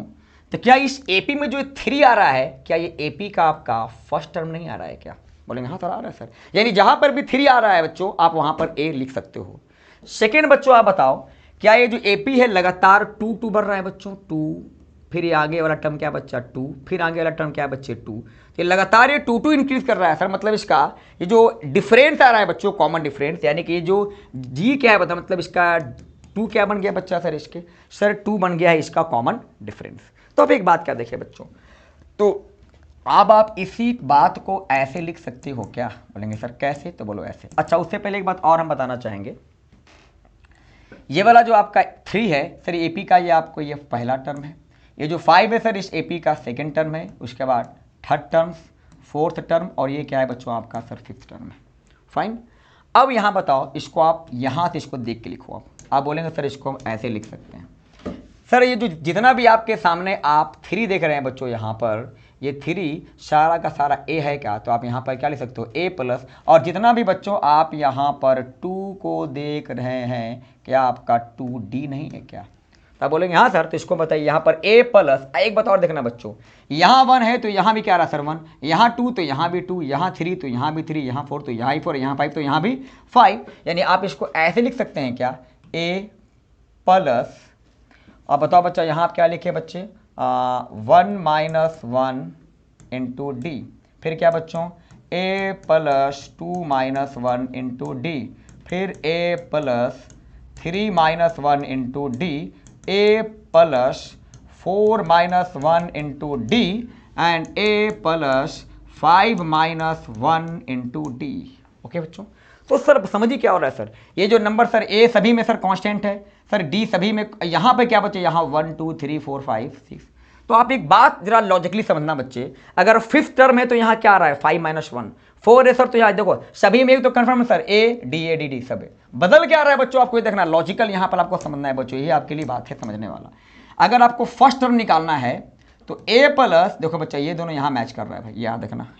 तो क्या इस एपी में जो 3 आ रहा है, क्या ये एपी का आपका फर्स्ट टर्म नहीं आ रहा है? क्या बोलेंगे हाँ सर आ रहा है सर। यानी जहाँ पर भी 3 आ रहा है बच्चों आप वहाँ पर ए लिख सकते हो। सेकेंड बच्चों आप बताओ, क्या ये जो एपी है लगातार 2 2 बढ़ रहा है बच्चों? 2, फिर ये आगे वाला टर्म क्या बच्चा 2, फिर आगे वाला टर्म क्या बच्चे 2। ये लगातार ये 2 2 इंक्रीज कर रहा है सर। मतलब इसका ये जो डिफरेंस आ रहा है बच्चों, कॉमन डिफरेंस, यानी कि ये जो जी क्या है बता, मतलब इसका 2 क्या बन गया बच्चा सर, इसके सर 2 बन गया है इसका कॉमन डिफरेंस। तो अब एक बात क्या देखिए बच्चों, तो अब आप इसी बात को ऐसे लिख सकते हो क्या? बोलेंगे सर कैसे? तो बोलो ऐसे। अच्छा उससे पहले एक बात और हम बताना चाहेंगे, ये वाला जो आपका 3 है सर एपी का, ये आपको ये पहला टर्म है। ये जो 5 है सर इस एपी का सेकेंड टर्म है। उसके बाद थर्ड टर्म, फोर्थ टर्म, और ये क्या है बच्चों आपका सर फिफ्थ टर्म है। फाइन। अब यहाँ बताओ इसको आप यहाँ से इसको देख के लिखो। आप बोलेंगे सर इसको हम ऐसे लिख सकते हैं। सर ये जो जितना भी आपके सामने आप 3 देख रहे हैं बच्चों, यहाँ पर ये 3 सारा का सारा ए है क्या, तो आप यहाँ पर क्या लिख सकते हो ए प्लस, और जितना भी बच्चों आप यहाँ पर 2 को देख रहे हैं, क्या आपका 2D नहीं है क्या? तो आप बोलेंगे हाँ सर, तो इसको बताइए यहाँ पर ए प्लस। एक बात और देखना बच्चों, यहाँ 1 है तो यहाँ भी क्या रहा सर 1, यहाँ 2 तो यहाँ भी 2, यहाँ 3 तो यहाँ भी 3, यहाँ 4 तो यहाँ ही 4, यहाँ 5 तो यहाँ भी 5। यानी आप इसको ऐसे लिख सकते हैं क्या, ए प्लस, अब बताओ बच्चा यहाँ आप क्या लिखे बच्चे 1 माइनस 1 इंटू डी, फिर क्या बच्चों A plus 2 minus 1 into D, फिर A plus 3 minus 1 into D, A plus 4 minus 1 into D, and A plus 5 minus 1 into D. Okay बच्चों, तो सर समझिए क्या हो रहा है सर, ये जो नंबर सर ए सभी में सर कांस्टेंट है सर, डी सभी में, यहाँ पे क्या बच्चे यहाँ 1 2 3 4 5 6। तो आप एक बात जरा लॉजिकली समझना बच्चे, अगर फिफ्थ टर्म है तो यहाँ क्या आ रहा है 5 माइनस 1, 4 है सर, तो यहाँ देखो सभी में तो कंफर्म है सर ए डी डी सब है। बदल क्या आ रहा है बच्चों आपको ये देखना, लॉजिकल यहाँ पर आपको समझना है बच्चों, ये आपके लिए बात है समझने वाला। अगर आपको फर्स्ट टर्म निकालना है तो ए प्लस, देखो बच्चा ये दोनों यहाँ मैच कर रहा है भाई, यहाँ देखना,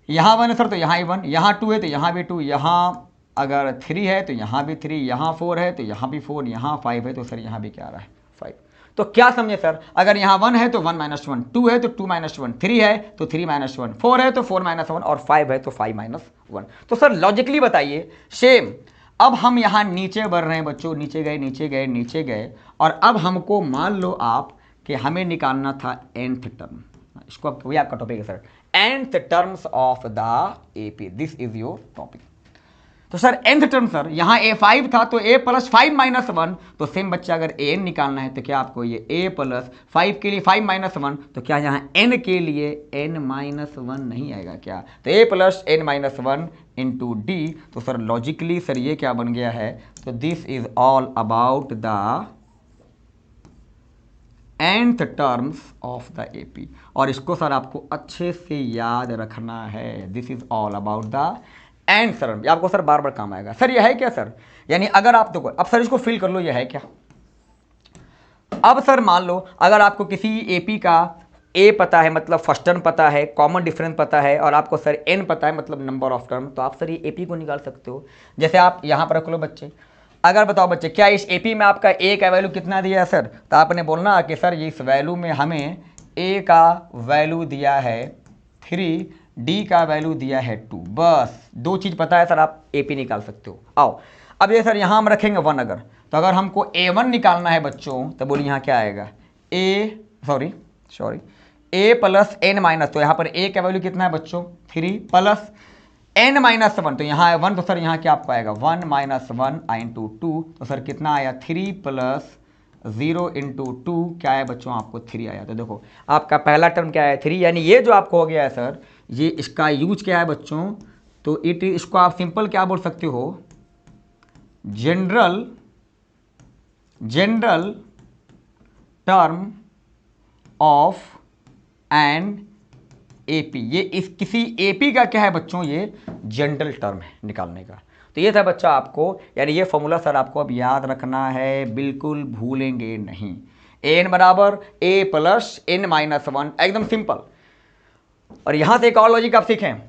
यहाँ 1 है सर तो यहाँ ही 1, यहाँ 2 है तो यहाँ भी 2, यहाँ अगर 3 है तो यहाँ भी 3, यहाँ 4 है तो यहाँ भी 4, यहाँ 5 है तो सर यहाँ भी क्या आ रहा है 5। तो क्या समझे सर, अगर यहाँ 1 है तो 1 - 1, 2 है तो 2 - 1, 3 है तो 3 - 1, 4 है तो 4 - 1 और 5 है तो 5 - 1। तो सर लॉजिकली बताइए सेम। अब हम यहाँ नीचे बढ़ रहे हैं बच्चों, नीचे गए नीचे गए नीचे गए, और अब हमको मान लो आप कि हमें निकालना था nth टर्म। इसको अब वही आपका टॉपिक है sir, nth terms of the AP, this is your topic. तो सर nth टर्म सर यहाँ a5 था तो a + 5 - 1, तो सेम बच्चा अगर an निकालना है तो क्या आपको ये a + 5 के लिए 5 - 1, तो क्या यहाँ n के लिए n - 1 नहीं आएगा क्या? तो a + n - 1 इंटू d। तो सर लॉजिकली सर ये क्या बन गया है, तो this is all about the nth terms of the AP. और इसको सर आपको अच्छे से याद रखना है, this is all about the nth term. आपको सर बार बार काम आएगा। सर ये है क्या सर, यानी अगर आप देखो, अब सर इसको फिल कर लो, ये है क्या। अब सर मान लो अगर आपको किसी एपी का ए पता है, मतलब फर्स्ट टर्म पता है, कॉमन डिफरेंस पता है, और आपको सर एन पता है, मतलब नंबर ऑफ टर्म, तो आप सर ये एपी को निकाल सकते हो। जैसे आप यहाँ पर रख लो बच्चे, अगर बताओ बच्चे क्या इस एपी में आपका ए का वैल्यू कितना दिया है सर, तो आपने बोलना कि सर ये इस वैल्यू में हमें ए का वैल्यू दिया है 3, डी का वैल्यू दिया है 2, बस 2 चीज़ पता है सर, आप एपी निकाल सकते हो। आओ अब ये सर यहाँ हम रखेंगे 1 अगर, तो अगर हमको a1 निकालना है बच्चों, तो बोलिए यहाँ क्या आएगा, a + n-, तो यहाँ पर a का वैल्यू कितना है बच्चों 3 + n-1, तो यहाँ है 1, तो सर यहाँ क्या आपको आएगा 1 - 1 इंटू 2, तो सर कितना आया 3 + 0 इंटू 2 क्या है बच्चों, आपको 3 आया। तो देखो आपका पहला टर्म क्या है 3, यानी ये जो आपको हो गया है सर, ये इसका यूज क्या है बच्चों, तो इसको आप सिंपल क्या बोल सकते हो, general term of an AP. ये इस किसी एपी का क्या है बच्चों, ये जनरल टर्म है निकालने का। तो ये था बच्चा आपको, यानी ये फॉर्मूला सर आपको अब याद रखना है, बिल्कुल भूलेंगे नहीं। एन बराबर a + n-1, एकदम सिंपल। और यहां से एक और लॉजिक आप सीखें,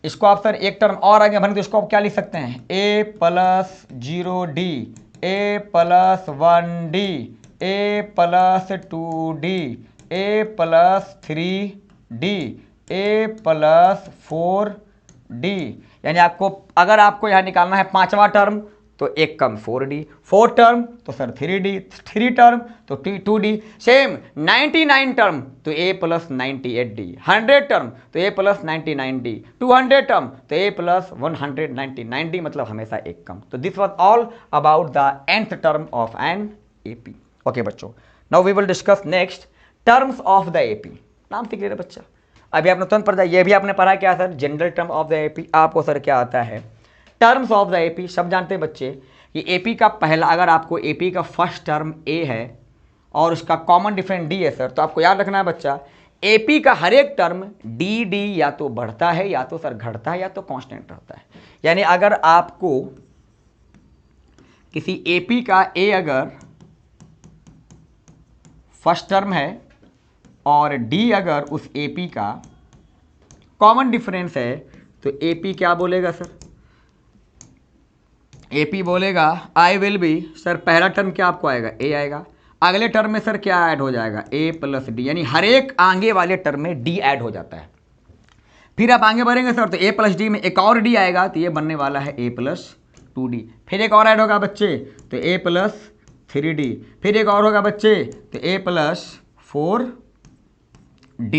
इसको आप सर एक टर्म और आगे बढ़ें तो इसको आप क्या लिख सकते हैं, a + 0d, a + 1d, a + 2d, a + 3d, a + 4d। यानी आपको अगर आपको यहाँ निकालना है 5वां टर्म तो एक कम 4d, 4 टर्म तो सर 3d, 3 टर्म तो 2d, सेम 99 टर्म तो a + 98d, 100 टर्म तो a + 99d, 200 टर्म तो a + 199d, मतलब हमेशा एक कम। तो this was all about the nth term of an AP. Okay बच्चों, now we will discuss next terms of the AP. नाम सीख ले रहे बच्चा, अभी आपने तुरंत पढ़ जाए, ये भी आपने पढ़ा क्या sir, general term of the AP. आपको सर क्या आता है, टर्म्स ऑफ द एपी। सब जानते हैं बच्चे कि एपी का पहला, अगर आपको एपी का फर्स्ट टर्म ए है और उसका कॉमन डिफरेंस डी है सर, तो आपको याद रखना है बच्चा, एपी का हर एक टर्म डी या तो बढ़ता है या तो सर घटता है या तो कांस्टेंट रहता है। यानी अगर आपको किसी एपी का ए अगर फर्स्ट टर्म है और डी अगर उस एपी का कॉमन डिफरेंस है, तो एपी क्या बोलेगा सर, एपी बोलेगा आई विल बी, सर पहला टर्म क्या आपको आएगा ए आएगा, अगले टर्म में सर क्या ऐड हो जाएगा a + d, यानी हर एक आगे वाले टर्म में d ऐड हो जाता है। फिर आप आगे बढ़ेंगे सर तो a + d में एक और d आएगा, तो ये बनने वाला है a + 2d, फिर एक और ऐड होगा बच्चे तो a + 3d, फिर एक और होगा बच्चे तो a + 4d,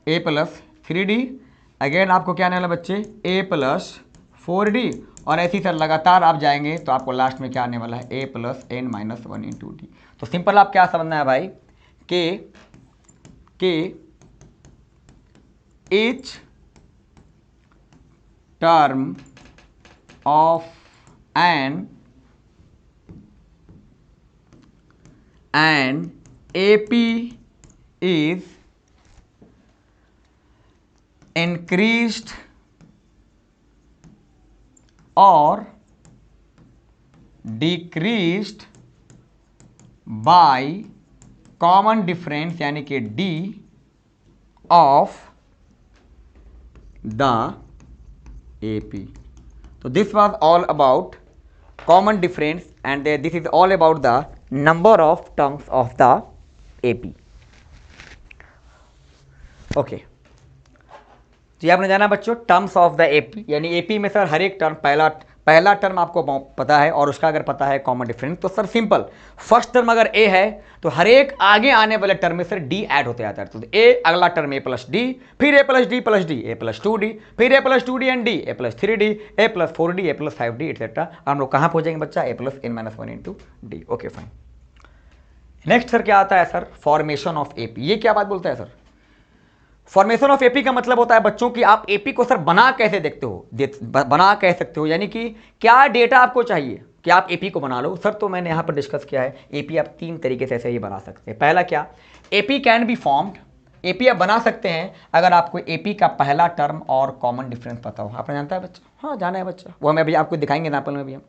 a + 3d, again आपको क्या आने वाला बच्चे a + 4d, और ऐसी सर लगातार आप जाएंगे तो आपको लास्ट में क्या आने वाला है a + n-1 इंटू d। तो सिंपल आप क्या समझना है भाई कि each term of an AP is increased or decreased by common difference यानी कि d of the AP। तो this was all about common difference and this is all about the number of terms of the AP. Okay जी, आपने जाना बच्चों terms of the AP, यानी AP में sir हर एक टर्म, पहला टर्म आपको पता है और उसका अगर पता है कॉमन डिफरेंस, तो सर सिंपल फर्स्ट टर्म अगर ए है तो हर एक आगे आने वाले टर्म में सर डी ऐड होते जाता है। तो ए अगला टर्म ए प्लस डी, फिर A plus D plus D, A plus 2d, फिर A plus 2d and D, A plus 3d, A plus 4d, A plus 5d etcetera. हम लोग कहाँ पहुंचेंगे बच्चा, A plus n minus 1 into D. Okay fine. Next sir क्या आता है sir, formation of AP. ये क्या बात बोलता है सर, फॉर्मेशन ऑफ एपी का मतलब होता है बच्चों कि आप एपी को सर बना कैसे देखते हो, बना कह सकते हो, यानी कि क्या डेटा आपको चाहिए कि आप एपी को बना लो। सर तो मैंने यहां पर डिस्कस किया है, एपी आप 3 तरीके से ऐसे ही बना सकते हैं। पहला क्या, AP can be formed, AP आप बना सकते हैं अगर आपको एपी का पहला टर्म और कॉमन डिफरेंस पता हो। आपने जानता है बच्चा, हाँ जाना है बच्चा, वो हमें अभी आपको दिखाएंगे एग्जाम्पल में भी हम।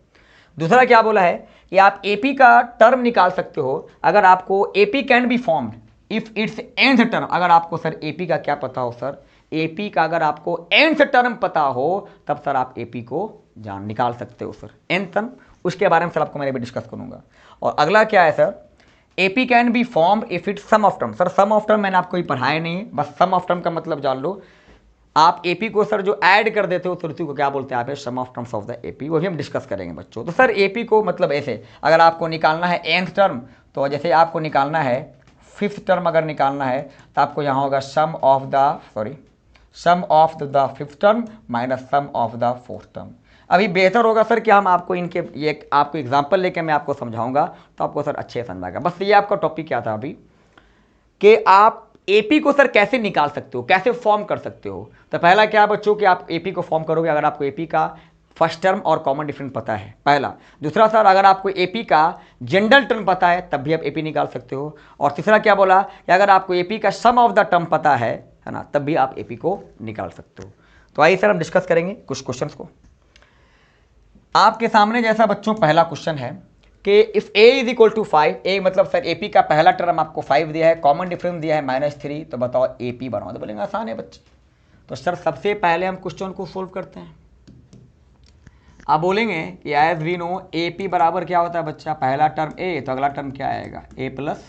दूसरा क्या बोला है कि आप एपी का टर्म निकाल सकते हो अगर आपको AP can be formed if it's nth term, अगर आपको सर एपी का क्या पता हो, सर एपी का अगर आपको nth टर्म पता हो तब सर आप एपी को निकाल सकते हो सर nth टर्म। उसके बारे में सर आपको मैं भी डिस्कस करूंगा। और अगला क्या है sir, AP can be formed if it's sum of term. Sir sum of term मैंने आपको ही पढ़ाया नहीं है, बस सम ऑफ टर्म का मतलब जान लो। आप एपी को सर जो ऐड कर देते हो तो उसी को क्या बोलते हैं आप, sum of terms of the AP, वो भी हम डिस्कस करेंगे बच्चों। तो सर एपी को मतलब ऐसे, अगर आपको निकालना है nth टर्म, तो जैसे आपको निकालना है 5th टर्म, अगर निकालना है तो आपको यहाँ होगा sum of the 5th term minus sum of the 4th term. अभी बेहतर होगा सर कि हम आपको इनके ये आपको एग्जांपल लेके मैं आपको समझाऊंगा तो आपको सर अच्छे समझ आएगा। बस ये आपका टॉपिक क्या था अभी, कि आप एपी को सर कैसे निकाल सकते हो, कैसे फॉर्म कर सकते हो। तो पहला क्या बच्चों कि आप एपी को फॉर्म करोगे अगर आपको एपी का फर्स्ट टर्म और कॉमन डिफरेंस पता है, पहला। दूसरा सर अगर आपको एपी का जनरल टर्म पता है तब भी आप एपी निकाल सकते हो। और तीसरा क्या बोला कि अगर आपको एपी का सम ऑफ द टर्म पता है ना, तब भी आप एपी को निकाल सकते हो। तो आइए सर हम डिस्कस करेंगे कुछ क्वेश्चंस को। आपके सामने जैसा बच्चों पहला क्वेश्चन है कि if a is equal to 5, A मतलब सर एपी का पहला टर्म आपको 5 दिया है, कॉमन डिफरेंस दिया है -3, तो बताओ एपी बनाओ। तो बोलेंगे आसान है बच्चे। तो सर सबसे पहले हम क्वेश्चन को सोल्व करते हैं। आप बोलेंगे कि एज वी नो एपी बराबर क्या होता है बच्चा, पहला टर्म ए, तो अगला टर्म क्या आएगा, ए plus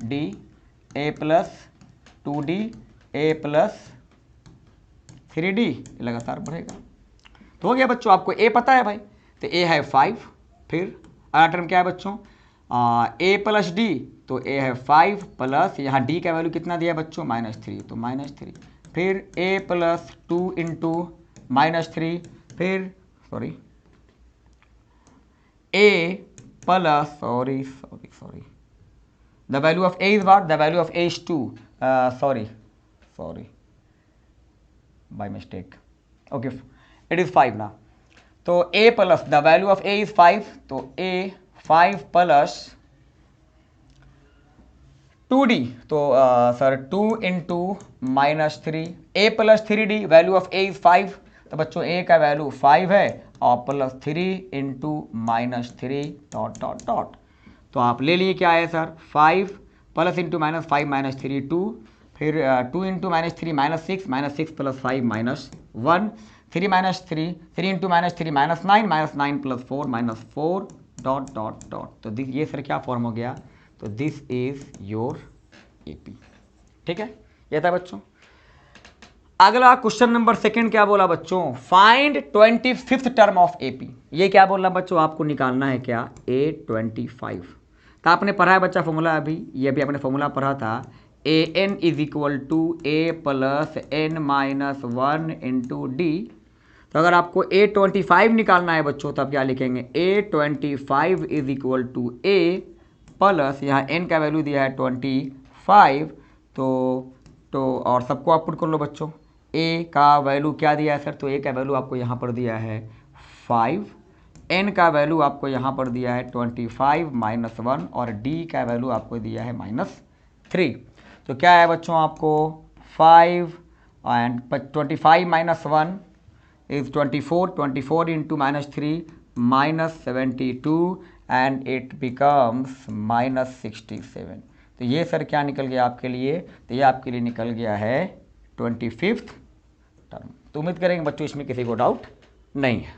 D, A plus 2d, A plus 3d, लगातार बढ़ेगा। तो हो गया बच्चों, आपको ए पता है भाई, तो ए है 5, फिर अगला टर्म क्या है बच्चों, ए प्लस डी, तो ए है 5 प्लस यहाँ डी का वैल्यू कितना दिया है बच्चों, -3, तो -3, फिर ए प्लस 2 इंटू -3, फिर sorry a plus sorry the value of a is what, the value of a is 2, sorry by mistake, okay it is 5 now। तो a plus the value of a is 5, तो a 5 plus 2d, तो sir 2 into -3, a plus 3d, value of a is 5, तो बच्चों a का value 5 है और plus 3 into -3 dot dot dot, तो आप ले लिए क्या है सर 5 प्लस इंटू -5 -3 2, फिर 2 into -3 -6 plus 5 -1, 3 3 into -3 -9 plus 4 -4 dot dot dot. तो ये सर क्या फॉर्म हो गया, तो दिस इज योर एपी। ठीक है, ये था बच्चों। अगला क्वेश्चन नंबर सेकंड क्या बोला बच्चों, find 25th term of AP. ये क्या बोला बच्चों, आपको निकालना है क्या, A25। तो आपने पढ़ा है बच्चा फॉर्मूला, अभी ये भी आपने फॉर्मूला पढ़ा था, AN is equal to A plus n-1 into D. तो अगर आपको A25 निकालना है बच्चों तो आप क्या लिखेंगे, A25 is equal to A plus यहाँ n का वैल्यू दिया है 25, तो और सबको आप पुट कर लो बच्चों। a का वैल्यू क्या दिया है सर, तो a का वैल्यू आपको यहाँ पर दिया है 5, n का वैल्यू आपको यहाँ पर दिया है 25 -1 और d का वैल्यू आपको दिया है -3। तो क्या है बच्चों आपको 5 and 25 -1 is 24 into -3 -72 and it becomes -67। तो ये सर क्या निकल गया आपके लिए, तो ये आपके लिए निकल गया है 25th टर्म। तो उम्मीद करेंगे बच्चों इसमें किसी को डाउट नहीं है।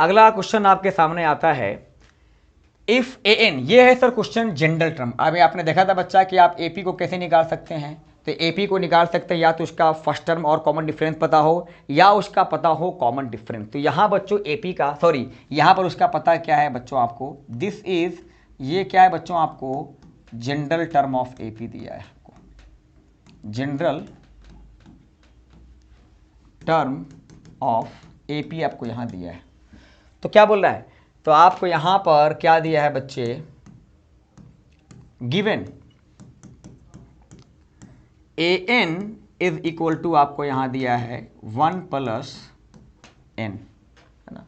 अगला क्वेश्चन आपके सामने आता है, इफ ए एन, ये है सर क्वेश्चन जनरल टर्म। अभी आपने देखा था बच्चा कि आप एपी को कैसे निकाल सकते हैं, तो एपी को निकाल सकते हैं या तो उसका फर्स्ट टर्म और कॉमन डिफरेंस पता हो, या उसका पता हो कॉमन डिफरेंस। तो यहाँ बच्चों एपी का, सॉरी यहाँ पर उसका पता क्या है बच्चों आपको, दिस इज, ये क्या है बच्चों आपको जनरल टर्म ऑफ एपी दिया है आपको, जनरल टर्म ऑफ एपी आपको यहाँ दिया है। तो क्या बोल रहा है, तो आपको यहाँ पर क्या दिया है बच्चे, given A N is equal to आपको यहाँ दिया है 1 + n, है ना।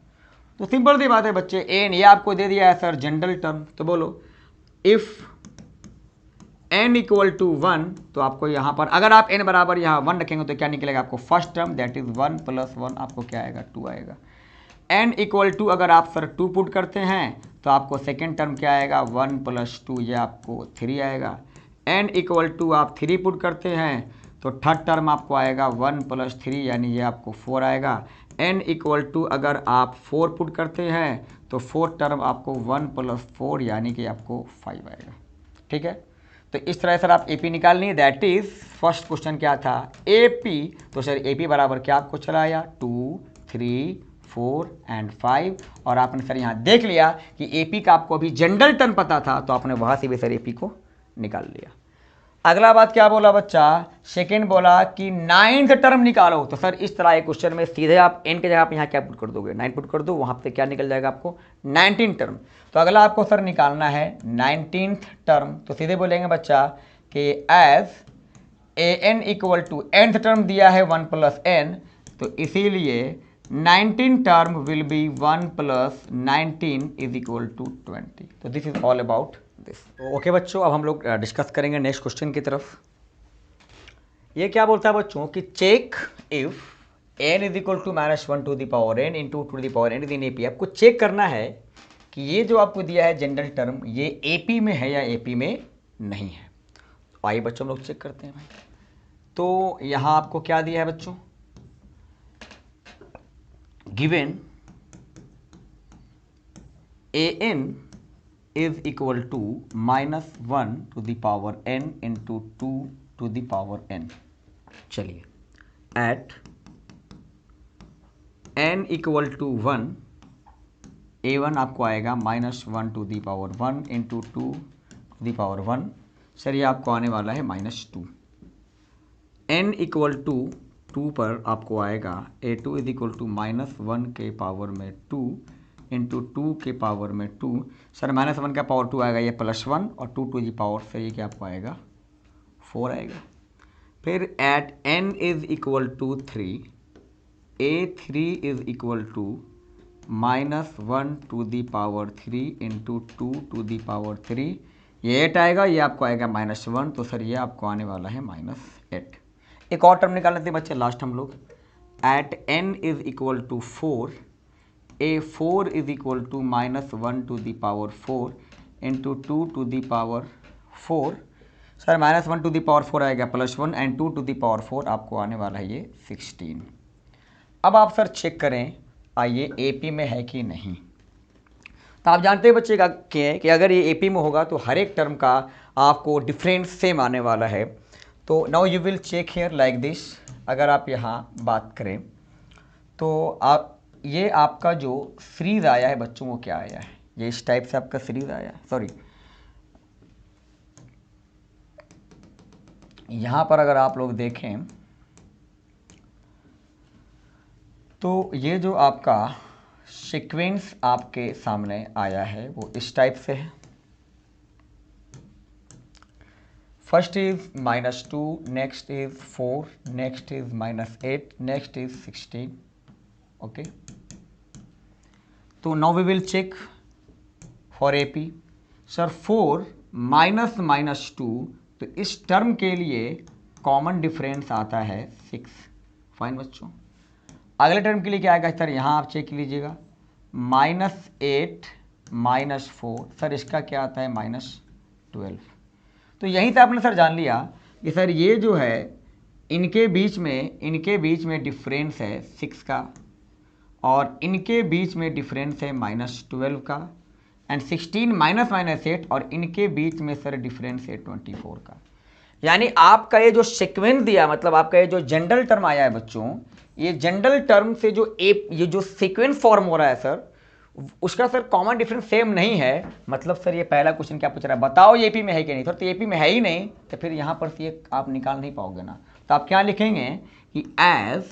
तो सिंपल सी बात है बच्चे, एन ये आपको दे दिया है सर जनरल टर्म। तो बोलो इफ n इक्वल टू 1, तो आपको यहाँ पर अगर आप n बराबर यहाँ 1 रखेंगे तो क्या निकलेगा आपको फर्स्ट टर्म, दैट इज 1 + 1 आपको क्या आएगा 2 आएगा। n इक्वल टू अगर आप सर 2 पुट करते हैं तो आपको सेकेंड टर्म क्या आएगा 1 + 2, ये आपको 3 आएगा। n इक्वल टू आप 3 पुट करते हैं तो थर्ड टर्म आपको आएगा 1 + 3, यानी ये आपको 4 आएगा। n इक्वल टू अगर आप 4 पुट करते हैं तो फोर्थ टर्म आपको 1 + 4 यानी कि आपको 5 आएगा। ठीक है, तो इस तरह सर आप एपी निकालनी है। दैट इज फर्स्ट क्वेश्चन क्या था एपी, तो सर एपी बराबर क्या आपको चला आया 2, 3, 4 एंड 5, और आपने सर यहाँ देख लिया कि एपी का आपको अभी जनरल टर्म पता था तो आपने वहाँ से भी सर एपी को निकाल लिया। अगला बात क्या बोला बच्चा, सेकेंड बोला कि 9th टर्म निकालो। तो सर इस तरह एक क्वेश्चन में सीधे आप n के जगह आप यहाँ क्या पुट कर दोगे 9 पुट कर दो, वहाँ पे क्या निकल जाएगा आपको 19 टर्म। तो अगला आपको सर निकालना है 19th टर्म। तो सीधे बोलेंगे बच्चा कि as A N equal to nth term दिया है 1 + n, तो इसीलिए 19 term will be 1 + 19 is equal to 20। तो this is all about this. Okay बच्चों, अब हम लोग डिस्कस करेंगे नेक्स्ट क्वेश्चन की तरफ। ये क्या बोलता है बच्चों कि check if n is equal to -1 to the power n into 2 to the power n is in AP. आपको चेक करना है कि ये जो आपको दिया है जनरल टर्म ये एपी में है या एपी में नहीं है। तो आइए बच्चों हम लोग चेक करते हैं भाई। तो यहाँ आपको क्या दिया है बच्चों, given an is equal to -1 to the power n into 2 to the power n। चलिए at n equal to 1, a1 आपको आएगा -1 to the power 1 into 2 to the power 1। Sir ये आपको आने वाला है -2। n इक्वल टू 2 पर आपको आएगा a2 इज इक्वल टू -1 के पावर में 2 इंटू 2 के पावर में 2। सर -1 का पावर 2 आएगा, ये +1 और 2 to the पावर से ये क्या आपको आएगा 4 आएगा। फिर at n is equal to 3, a3 is equal to -1 to the power 3 into 2 to the power 3, ये 8 आएगा, ये आपको आएगा -1, तो सर ये आपको आने वाला है -8। एक और टर्म निकालने थे बच्चे लास्ट हम लोग, at n is equal to 4, a4 is equal to -1 to the power 4 into 2 to the power 4। Sir -1 to the power 4 आएगा +1 एंड 2 to the पावर 4 आपको आने वाला है ये 16। अब आप सर चेक करें आइए एपी में है कि नहीं। तो आप जानते हैं बच्चे का कि अगर ये एपी में होगा तो हर एक टर्म का आपको डिफरेंस सेम आने वाला है। तो now you will check here like this. अगर आप यहाँ बात करें तो आप ये आपका जो सीरीज आया है बच्चों को क्या आया है, ये इस टाइप से आपका सीरीज आया है। सॉरी, यहाँ पर अगर आप लोग देखें तो ये जो आपका सीक्वेंस आपके सामने आया है वो इस टाइप से है। First is -2, next is 4, next is -8, next is 16। Okay, तो now we will check for AP. Sir 4 -2, तो इस टर्म के लिए कॉमन डिफरेंस आता है 6। फाइन बच्चों, अगले टर्म के लिए क्या आएगा सर, यहाँ आप चेक कीजिएगा -8 -4, सर इसका क्या आता है -12। तो यहीं से आपने सर जान लिया कि सर ये जो है इनके बीच में डिफरेंस है 6 का, और इनके बीच में डिफरेंस है -12 का, एंड 16 -8 और इनके बीच में सर डिफरेंस है 24 का। यानी आपका ये जो सीक्वेंस दिया, मतलब आपका ये जो जनरल टर्म आया है बच्चों, ये जनरल टर्म से जो ये जो सीक्वेंस फॉर्म हो रहा है सर, उसका सर कॉमन डिफरेंस सेम नहीं है। मतलब सर ये पहला क्वेश्चन क्या पूछ रहा है, बताओ ये एपी में है कि नहीं। तो एपी में है ही नहीं, तो फिर यहाँ पर से ये आप निकाल नहीं पाओगे ना। तो आप क्या लिखेंगे कि as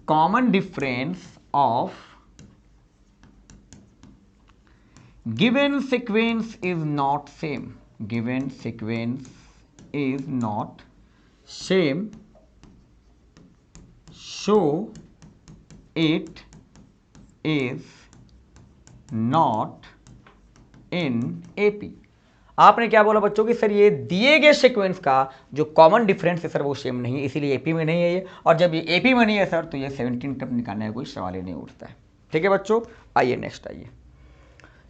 common difference of given sequence is not same, given sequence is not same, so it is not in AP। आपने क्या बोला बच्चों कि सर ये दिए गए सीक्वेंस का जो कॉमन डिफरेंस है सर वो सेम नहीं है, इसीलिए एपी में नहीं है ये। और जब ये एपी में नहीं है सर तो ये 17 टर्म निकालने का कोई सवाल ही नहीं उठता है। ठीक है बच्चों, आइए नेक्स्ट आइए।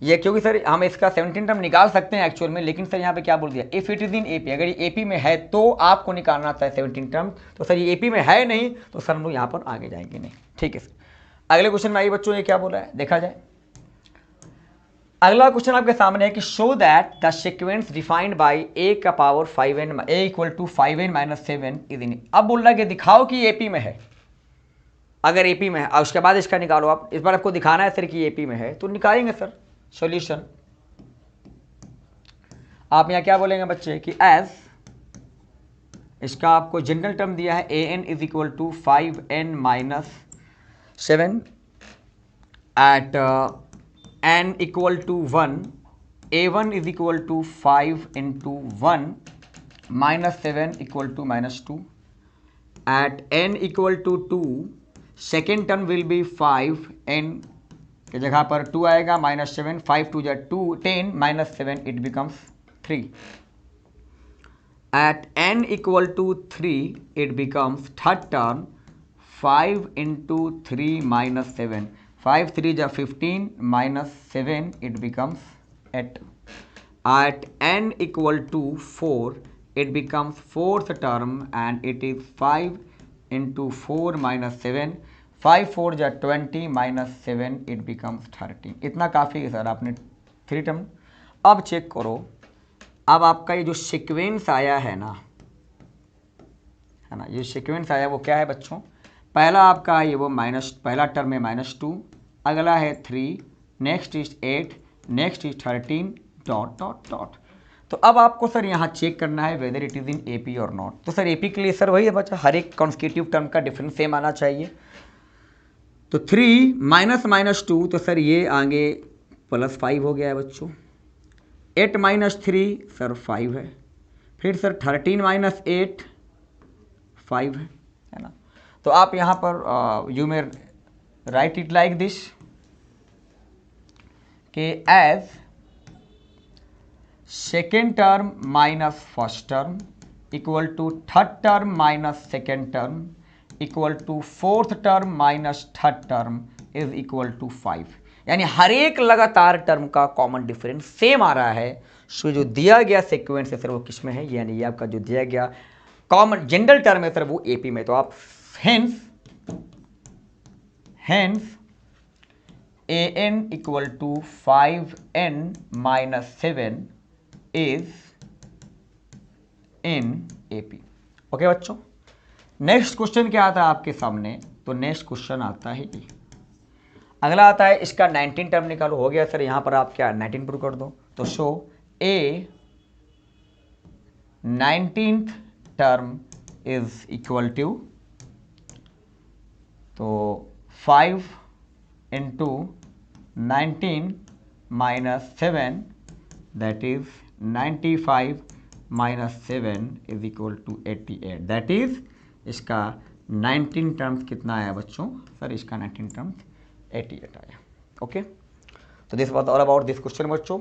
ये क्योंकि सर हम इसका 17 टर्म निकाल सकते हैं एक्चुअल में, लेकिन सर यहाँ पे क्या बोल दिया, if it is in AP, अगर ये एपी में है तो आपको निकालना था 17 टर्म। तो सर ये एपी में है नहीं, तो सर हम लोग यहाँ पर आगे जाएंगे नहीं। ठीक है सर, अगले क्वेश्चन में आइए बच्चों, ये क्या बोला है देखा जाए। अगला क्वेश्चन आपके सामने है कि show that the sequence defined by a का power 5n a equal to 5n - 7 is in. अब बोल रहा है कि दिखाओ कि एपी में है। अगर एपी में है और उसके बाद इसका निकालो। आप इस बार आपको दिखाना है सर कि एपी में है, तो निकालेंगे सर सॉल्यूशन। आप यहाँ क्या बोलेंगे बच्चे कि एज इसका आपको जनरल टर्म दिया है an is equal to 5n - 7 at n equal to 1, a1 is equal to 5 × 1 - 7 equal to -2 at n equal to 2, second term will be 5n की जगह पर 2 आएगा -7, 5 2 2 10 -7 it becomes 3 at n equal to 3 it becomes third term 5 × 3 -7, 5 3 15 -7 it becomes 8 at n equal to 4 it becomes fourth term and it is 5 × 4 -7, 5 4 20 -7 it becomes 13। इतना काफ़ी है sir, आपने 3 term. अब check करो, अब आपका ये जो सीक्वेंस आया है ना, है ना, ये सीक्वेंस आया वो क्या है बच्चों, पहला आपका ये वो पहला टर्म है -2, अगला है 3, नेक्स्ट इज 8, नेक्स्ट इज 13 ... तो अब आपको सर यहाँ चेक करना है whether it is in AP और नॉट। तो सर एपी के लिए सर वही है बच्चा, हर एक कॉन्स्टिट्यूटिव टर्म का डिफरेंस सेम आना चाहिए। तो 3 -2, तो सर ये आगे +5 हो गया है बच्चों। 8 - 3 सर 5 है, फिर सर 13 - 8 5 है ना। तो आप यहाँ पर you may write it like this कि as second term minus first term equal to third term minus second term equal to fourth term minus third term is equal to 5। यानी हर एक लगातार टर्म का कॉमन डिफरेंस सेम आ रहा है। सो जो दिया गया सीक्वेंस है सर वो किस में है, यानी ये आपका जो दिया गया कॉमन जनरल टर्म है सर वो एपी में। तो आप hence an equal to 5n - 7 is in AP। Okay बच्चों, नेक्स्ट क्वेश्चन क्या आता है आपके सामने, तो नेक्स्ट क्वेश्चन आता है ये, अगला आता है इसका 19 टर्म निकालो। हो गया सर, यहाँ पर आप क्या 19 प्रूव कर दो। तो show a 19th term is equal to, तो 5 × 19 - 7 that is 95 - 7 is equal to 88। That is इसका 19 टर्म्स कितना आया बच्चों, सर इसका 19 टर्म्स 88 आया। ओके, तो this was all about this question बच्चों।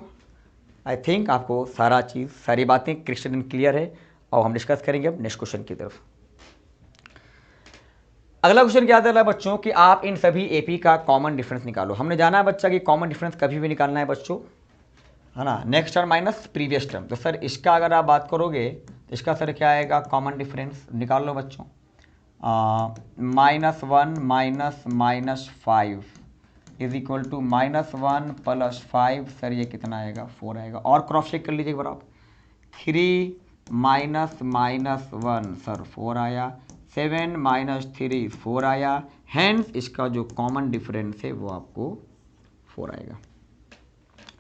आई थिंक आपको सारा चीज़ सारी बातें क्रिस्टल एंड क्लियर है, और हम डिस्कस करेंगे अब नेक्स्ट क्वेश्चन की तरफ। अगला क्वेश्चन क्या आता है बच्चों कि आप इन सभी एपी का कॉमन डिफरेंस निकालो। हमने जाना है बच्चा कि कॉमन डिफरेंस कभी भी निकालना है बच्चों, है ना, next term minus previous term. तो सर इसका अगर आप बात करोगे तो इसका सर क्या आएगा, कॉमन डिफरेंस निकाल लो बच्चों। -1 minus -5 is equal to -1 + 5, sir ये कितना आएगा, 4 आएगा। और क्रॉस चेक कर लीजिए एक बार आप, 3 -1 सर 4 आया, 7 - 3 4 आया, हैंस इसका जो कॉमन डिफरेंस है वो आपको 4 आएगा।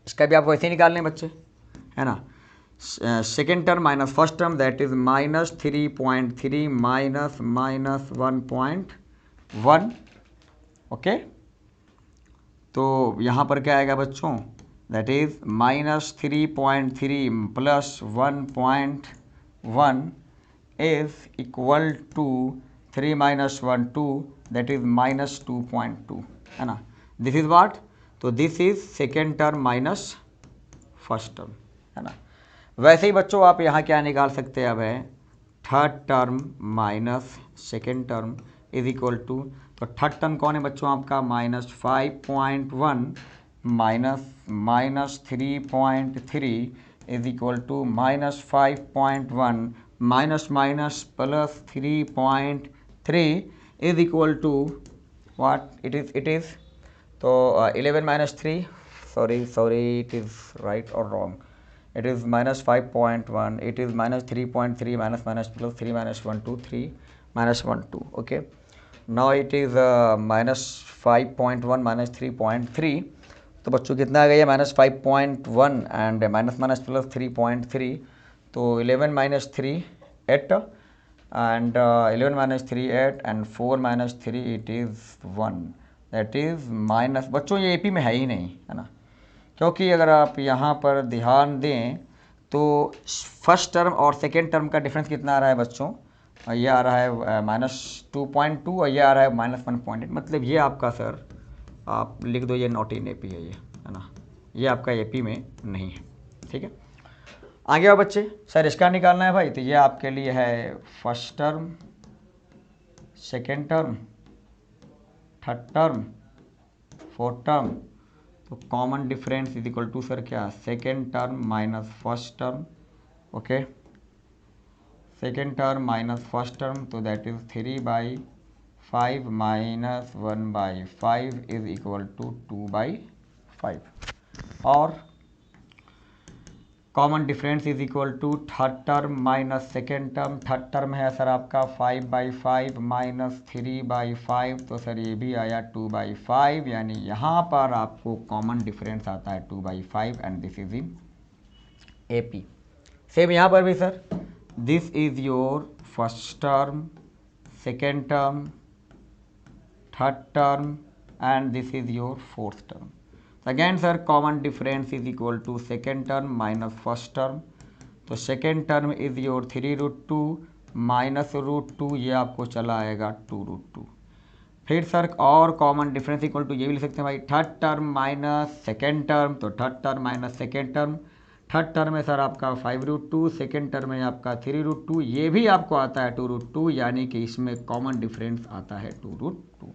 इसका भी आप वैसे ही निकाल लें बच्चे, है ना। Second term minus first term, that is -3.3 minus -1.1, okay. तो यहाँ पर क्या आएगा बच्चों, that is -3.3 + 1.1 is equal to 3 - 1 2, that is -2.2, है ना। दिस इज व्हाट, तो this is second term minus first term, है ना। वैसे ही बच्चों आप यहाँ क्या निकाल सकते हैं, अब है third term minus second term is equal to, तो थर्ड टर्म कौन है बच्चों आपका, -5.1 minus 3.3 is equal to -5.1 minus plus 3.3 is equal to what it is, तो 11 - 3, sorry it is right or wrong, it is -5.1, it is -3.3 minus plus 3 - 1 2 3 - 1 2, okay। now it is -5.1 - 3.3, तो बच्चों कितना आ गया, -5.1 एंड माइनस प्लस 3.3, तो 11 - 3 8 and 11 - 3 8 and 4 - 3 it is 1, that is minus, बच्चों ये AP में है ही नहीं, है ना, क्योंकि अगर आप यहाँ पर ध्यान दें तो फर्स्ट टर्म और सेकेंड टर्म का डिफरेंस कितना आ रहा है बच्चों, ये आ रहा है -2.2 और ये आ रहा है -1.8, मतलब ये आपका सर आप लिख दो, ये नॉट इन एपी है, ये है ना, ये आपका एपी में नहीं है, ठीक है। आगे आओ बच्चे, सर इसका निकालना है भाई, तो ये आपके लिए है first term, second term, third term, fourth term, तो common difference is equal to sir क्या, second term minus first term, okay, second term minus first term, तो that is 3/5 minus 1/5 is equal to 2/5, और common difference is equal to third term minus second term, third term है sir आपका 5/5 minus 3/5, तो sir ये भी आया 2/5, यानी यहाँ पर आपको कॉमन डिफरेंस आता है 2/5 and this is in AP. Same यहाँ पर भी sir, this is your first term, second term, third term and this is your fourth term. Again sir common difference is equal to second term minus first term, तो second term is your 3√2 minus √2, ये आपको चला आएगा 2√2। फिर sir और common difference equal to ये भी लिख सकते हैं भाई, third term minus second term, तो third term minus second term, third term है सर आपका 5√2, सेकेंड टर्म है आपका 3√2, ये भी आपको आता है 2√2, यानी कि इसमें कॉमन डिफरेंस आता है 2√2।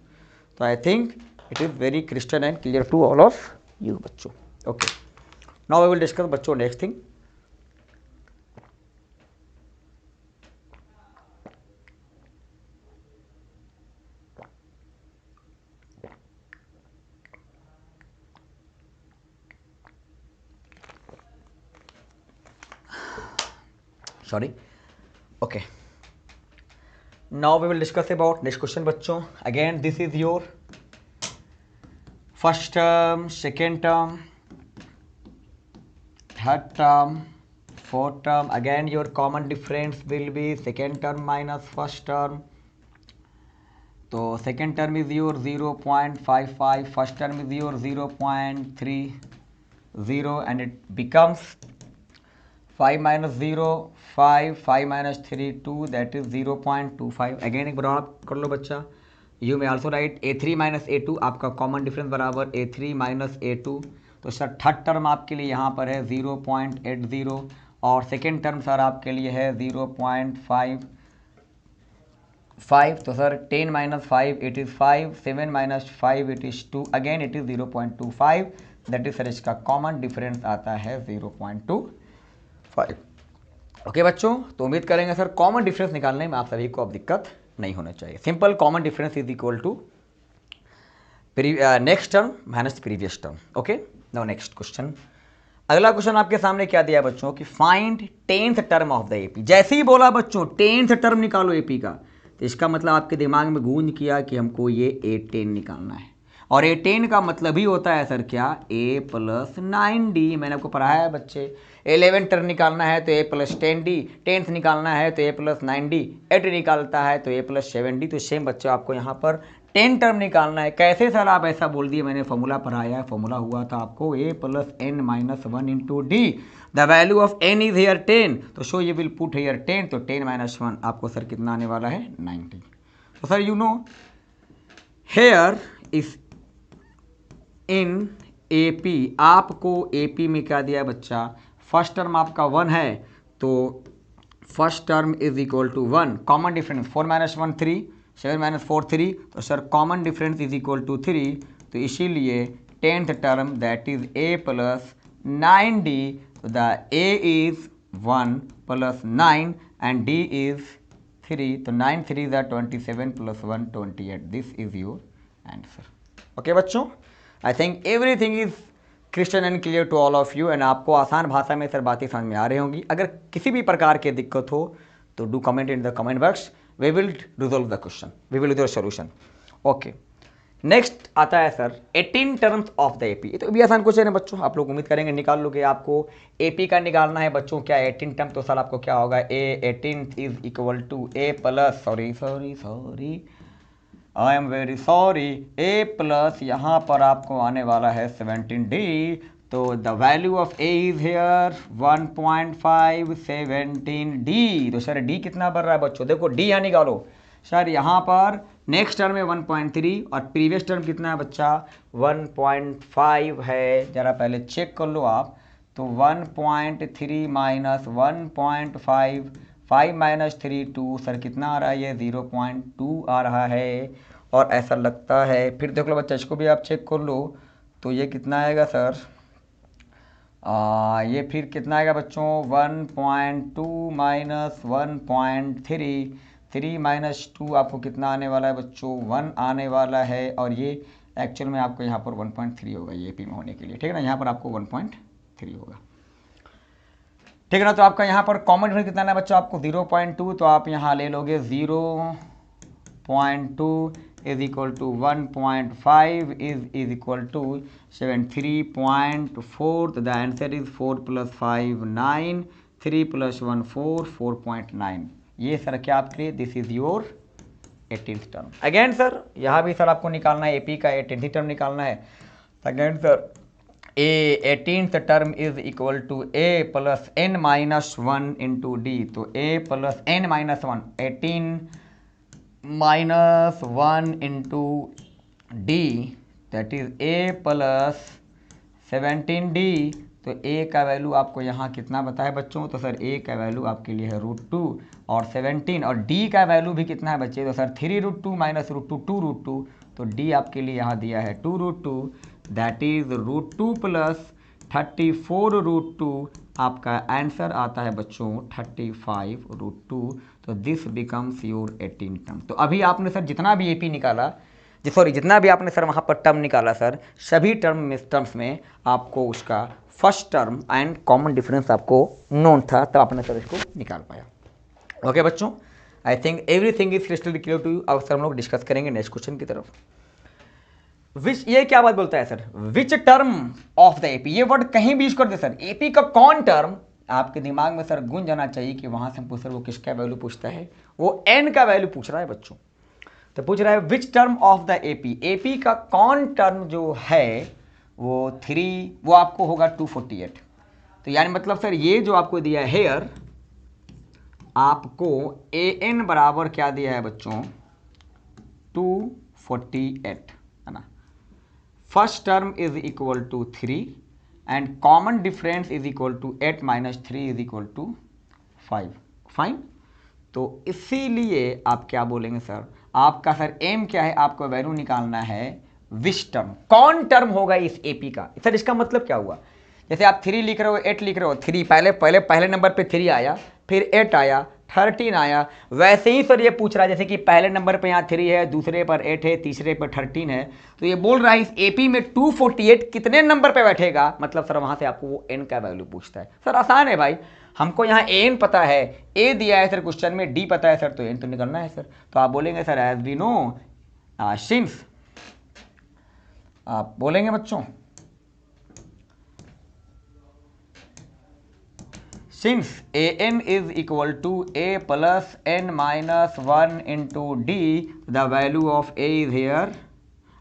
तो I think it is very crystal and clear to all of you बच्चों, okay. Now we will discuss बच्चों next thing, sorry, okay, now we will discuss about next question बच्चों। again this is your first term, second term, third term, fourth term, again your common difference will be second term minus first term, तो second term is your 0.55, first term is your 0.30 and it becomes 5 minus 0 5, 5 minus 3 2, that is 0.25। Again एक बार आप कर लो बच्चा, you में also right a3 minus a2, आपका common difference बराबर a3 minus a2, तो sir third term आपके लिए यहाँ पर है 0.80 और सेकेंड टर्म सर आपके लिए है 0.55, तो sir 10 minus 5 it is 5, 7 minus 5 it is 2, again it is 0.25, that is sir इसका कॉमन डिफरेंस आता है 0.25। ओके बच्चों, तो उम्मीद करेंगे सर कॉमन डिफरेंस निकालने में आप सभी को अब दिक्कत नहीं होना चाहिए। Simple common difference is equal to next term minus previous term. Okay, now next question. अगला क्वेश्चन आपके सामने क्या दिया है बच्चों कि find 10th term of the AP. जैसे ही बोला बच्चों 10th टर्म निकालो एपी का, तो इसका मतलब आपके दिमाग में गूंज किया कि हमको ये A10 निकालना है। और A10 का मतलब ही होता है सर क्या, A + 9D। मैंने आपको पढ़ाया है बच्चे, 11 टर्म निकालना है तो A + 10D, 10th निकालना है तो A + 9D, 8 निकालता है तो A + 7D। तो सेम बच्चों आपको यहाँ पर 10 टर्म निकालना है। कैसे सर आप ऐसा बोल दिए, मैंने फॉर्मूला पढ़ाया है, फॉर्मूला हुआ था आपको A + n - 1 × D। The value of n is here 10, तो शो ये विल पुट हेयर 10, तो 10 - 1 आपको सर कितना आने वाला है, 90। तो sir you know here is in AP, आपको AP में क्या दिया है बच्चा, फर्स्ट टर्म आपका 1 है, तो first term is equal to 1, common difference 4 - 1 3, 7 - 4 3, तो sir common difference is equal to 3, तो इसीलिए 10th term that is A + 9D, तो the A is 1 + 9 and D is 3, तो 9 3 = 27 + 1 28। This is your answer. Okay बच्चों, I think everything is crystal and clear to all of you, and आपको आसान भाषा में sir बातें समझ में आ रही होंगी। अगर किसी भी प्रकार की दिक्कत हो तो do comment in the comment box, we will resolve the question, we will resolve solution. Okay, next आता है sir 18 terms of the AP. ये तो भी आसान क्वेश्चन है बच्चों, आप लोग उम्मीद करेंगे निकाल लोगे। आपको एपी का निकालना है बच्चों, क्या 18 टर्म, तो सर आपको क्या होगा, A18 is equal to A + I am very sorry, A+ यहाँ पर आपको आने वाला है 17D, तो the value of A is here 1.5 17D। तो सर D कितना बढ़ रहा है बच्चों, देखो D यहाँ निकालो सर, यहाँ पर नेक्स्ट टर्म है 1.3 और प्रीवियस टर्म कितना है बच्चा, 1.5 है। जरा पहले चेक कर लो आप, तो 1.3 - 1.5, 5 - 3 2, सर कितना आ रहा है, ये 0.2 आ रहा है। और ऐसा लगता है, फिर देख लो बच्चा, इसको भी आप चेक कर लो, तो ये कितना आएगा सर, ये फिर कितना आएगा बच्चों, 1.2 - 1.3, 3 - 2 आपको कितना आने वाला है बच्चों, 1 आने वाला है। और ये एक्चुअल में आपको यहाँ पर 1.3 होगा ये एपी में होने के लिए, ठीक है ना, यहाँ पर आपको 1.3 होगा, ठीक है ना। तो आपका यहाँ पर कॉमन डिफरेंस कितना है बच्चों, आपको 0.2, तो आप यहाँ ले लोगे 0.2 is equal to 1.5 is equal to 73.4, तो द आंसर इज 4 + 5 9, 3 + 1 4, 4.9। ये सर क्या आपके, this is your 18th term. Again sir यहाँ भी सर आपको निकालना है एपी का 18th टर्म निकालना है। Again sir A18th term is equal to A + n - 1 × D, तो A + n - 1, 18 - 1 × D, that is A + 17D। तो A का वैल्यू आपको यहाँ कितना बताया बच्चों, तो सर A का वैल्यू आपके लिए है √2 और 17, और D का वैल्यू भी कितना है बच्चे, तो सर 3√2 - √2 2√2, तो D आपके लिए यहाँ दिया है 2√2, दैट इज √2 + 34√2, आपका आंसर आता है बच्चों 35√2। तो दिस बिकम्स योर 18 टर्म। तो अभी आपने सर जितना भी एपी निकाला, जितना भी आपने सर वहाँ पर टर्म निकाला सर, सभी टर्म्स में आपको उसका first term and common difference आपको नोन था, तब आपने सर इसको निकाल पाया। ओके बच्चों, I think everything is crystal clear to you. अब सर हम लोग डिस्कस करेंगे नेक्स्ट क्वेश्चन की तरफ। विच, ये क्या बात बोलता है sir, which term of the AP, ये वर्ड कहीं भी यूज कर दे सर, एपी का कौन टर्म, आपके दिमाग में सर गुंज जाना चाहिए कि वहां से हम पूछ सर वो किसका वैल्यू पूछता है, वो एन का वैल्यू पूछ रहा है बच्चों। तो पूछ रहा है which term of the AP, AP का कौन टर्म जो है वो 3, वो आपको होगा 248। तो यानी मतलब सर ये जो आपको दिया है हेयर, आपको ए एन बराबर क्या दिया है बच्चों, 248 है ना। First term is equal to 3 and common difference is equal to 8 - 3 is equal to 5। Fine, तो इसीलिए आप क्या बोलेंगे सर, आपका सर एम क्या है, आपको वैल्यू निकालना है विच टर्म, कौन टर्म होगा इस एपी का। सर इसका मतलब क्या हुआ, जैसे आप 3 लिख रहे हो 8 लिख रहे हो, 3 पहले नंबर पे 3 आया, फिर 8 आया, 13 आया। वैसे ही सर ये पूछ रहा है जैसे कि पहले नंबर पे यहाँ 3 है, दूसरे पर 8 है, तीसरे पर 13 है, तो ये बोल रहा है इस एपी में 248 कितने नंबर पे बैठेगा, मतलब सर वहाँ से आपको वो एन का वैल्यू पूछता है। सर आसान है भाई, हमको यहाँ एन पता है, ए दिया है सर क्वेश्चन में, डी पता है सर, तो एन तो निकलना है सर। तो आप बोलेंगे sir as we know since, आप बोलेंगे बच्चों since an is equal to a plus n minus 1 into d, the value of a is here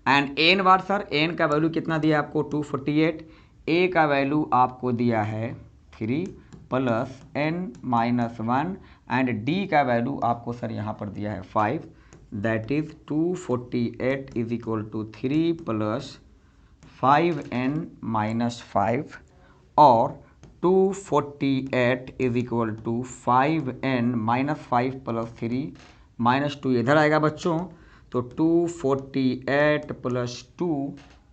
and n bar sir n का वैल्यू कितना दिया आपको 248, a का वैल्यू आपको दिया है 3 plus n minus 1 and d का वैल्यू आपको सर यहाँ पर दिया है 5, that is 248 is equal to 3 plus 5n minus 5 और 248 is equal to 5n minus 5 plus 3 minus 2 इधर आएगा बच्चों, तो 248 प्लस 2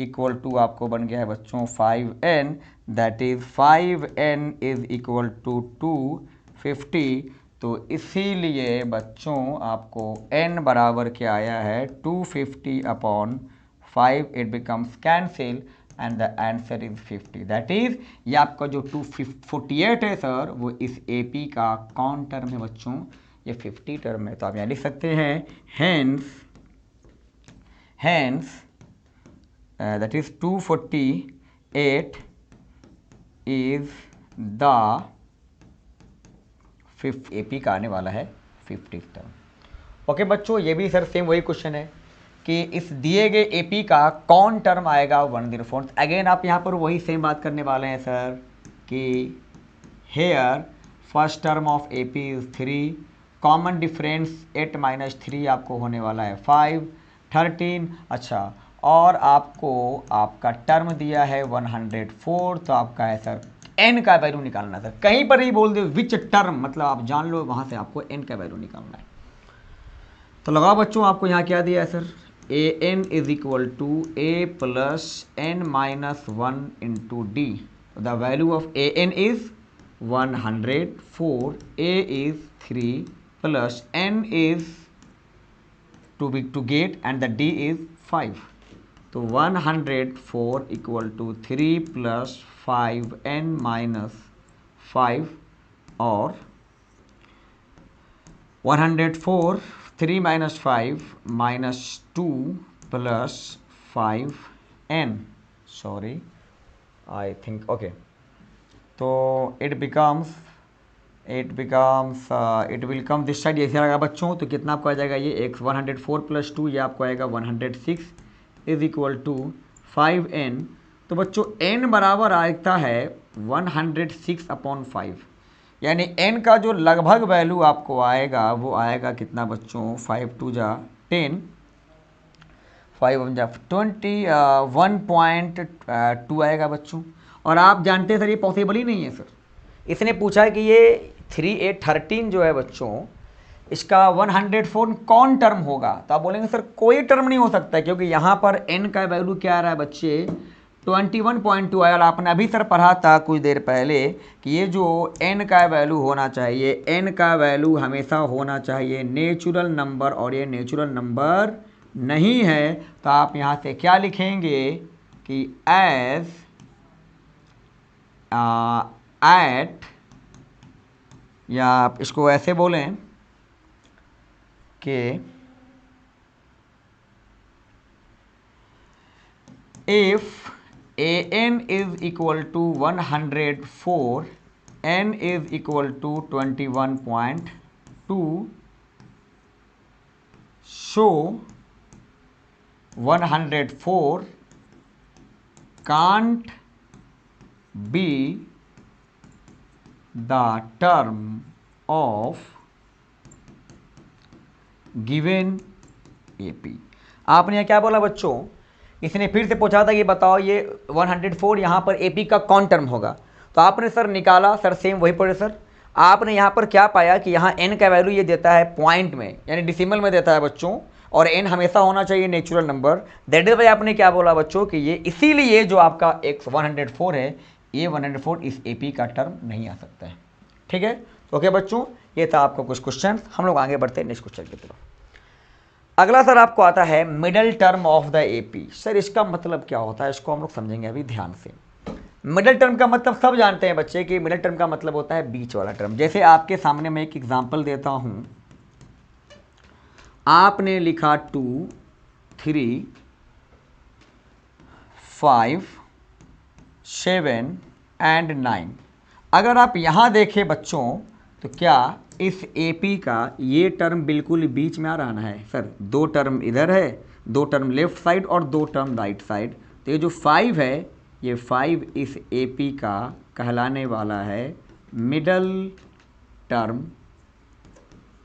इक्वल टू आपको बन गया है बच्चों 5n, that is 5n is equal to 250। तो इसीलिए बच्चों आपको n बराबर क्या आया है 250 upon 5, it becomes cancel and the answer is 50। That is ये आपका जो 248 है सर वो इस एपी का कौन टर्म है बच्चों, ये 50 टर्म है। तो आप यहाँ लिख सकते हैं hence that is 248 is the 5 AP का आने वाला है 50 टर्म। ओके बच्चों, ये भी सर सेम वही क्वेश्चन है कि इस दिए गए एपी का कौन टर्म आएगा 104। अगेन आप यहाँ पर वही सेम बात करने वाले हैं सर कि hair first term of AP is 3, common difference 8 minus 3 आपको होने वाला है 5, 13, अच्छा, और आपको आपका टर्म दिया है 104, तो आपका है सर एन का वैल्यू निकालना है सर। कहीं पर ही बोल दे विच टर्म, मतलब आप जान लो वहाँ से आपको एन का वैल्यू निकालना है। तो लगाओ बच्चों, आपको यहाँ क्या दिया है sir, A N is equal to A plus N minus 1 into D. The value of A N is 104, A is 3 plus N is to get and the D is 5। तो 104 equal to 3 plus 5 N minus 5 और 104 3 minus 5 minus 2 plus 5n, sorry I think okay, तो it will come this side, ऐसे आएगा बच्चों। तो कितना आपको आ जाएगा ये x 104 प्लस 2, ये आपको आएगा 106 इज इक्वल टू 5n। तो बच्चों n बराबर आता है 106 अपॉन 5, यानी n का जो लगभग वैल्यू आपको आएगा वो आएगा कितना बच्चों, 5 2 जा 10, 5 1 जा 20, 1.2 आएगा बच्चों। और आप जानते हैं सर ये पॉसिबल ही नहीं है सर। इसने पूछा है कि ये 3 8 13 जो है बच्चों इसका 104 कौन टर्म होगा, तो आप बोलेंगे सर कोई टर्म नहीं हो सकता है, क्योंकि यहाँ पर n का वैल्यू क्या आ रहा है बच्चे 21.2 आया। और आपने अभी सर पढ़ा था कुछ देर पहले कि ये जो n का वैल्यू होना चाहिए, n का वैल्यू हमेशा होना चाहिए नेचुरल नंबर, और ये नेचुरल नंबर नहीं है। तो आप यहाँ से क्या लिखेंगे कि एज एट, या आप इसको ऐसे बोलें कि if an is equal to 104, n is equal to 21.2, so 104 can't be the term of given AP। आपने यहाँ क्या बोला बच्चों, इसने फिर से पूछा था कि बताओ ये 104 यहाँ पर एपी का कौन टर्म होगा। तो आपने सर निकाला, सर सेम वही पढ़े सर। आपने यहाँ पर क्या पाया कि यहाँ n का वैल्यू ये देता है पॉइंट में, यानी डिसिमल में देता है बच्चों, और n हमेशा होना चाहिए natural number. That is why आपने क्या बोला बच्चों कि ये इसीलिए जो आपका x 104 है, ये 104 इस एपी का टर्म नहीं आ सकता है। ठीक है, तो ओके बच्चों, ये था आपका कुछ क्वेश्चन। हम लोग आगे बढ़ते हैं नेक्स्ट क्वेश्चन की तरफ। अगला सर आपको आता है middle term of the AP. Sir इसका मतलब क्या होता है, इसको हम लोग समझेंगे अभी ध्यान से। मिडल टर्म का मतलब सब जानते हैं बच्चे कि मिडल टर्म का मतलब होता है बीच वाला टर्म। जैसे आपके सामने मैं एक एग्जांपल देता हूं, आपने लिखा 2 3 5 7 एंड 9। अगर आप यहां देखें बच्चों तो क्या इस एपी का ये टर्म बिल्कुल बीच में आ रहा है सर? दो टर्म इधर है, दो टर्म लेफ्ट साइड और दो टर्म राइट साइड। तो ये जो 5 है, ये 5 इस एपी का कहलाने वाला है middle term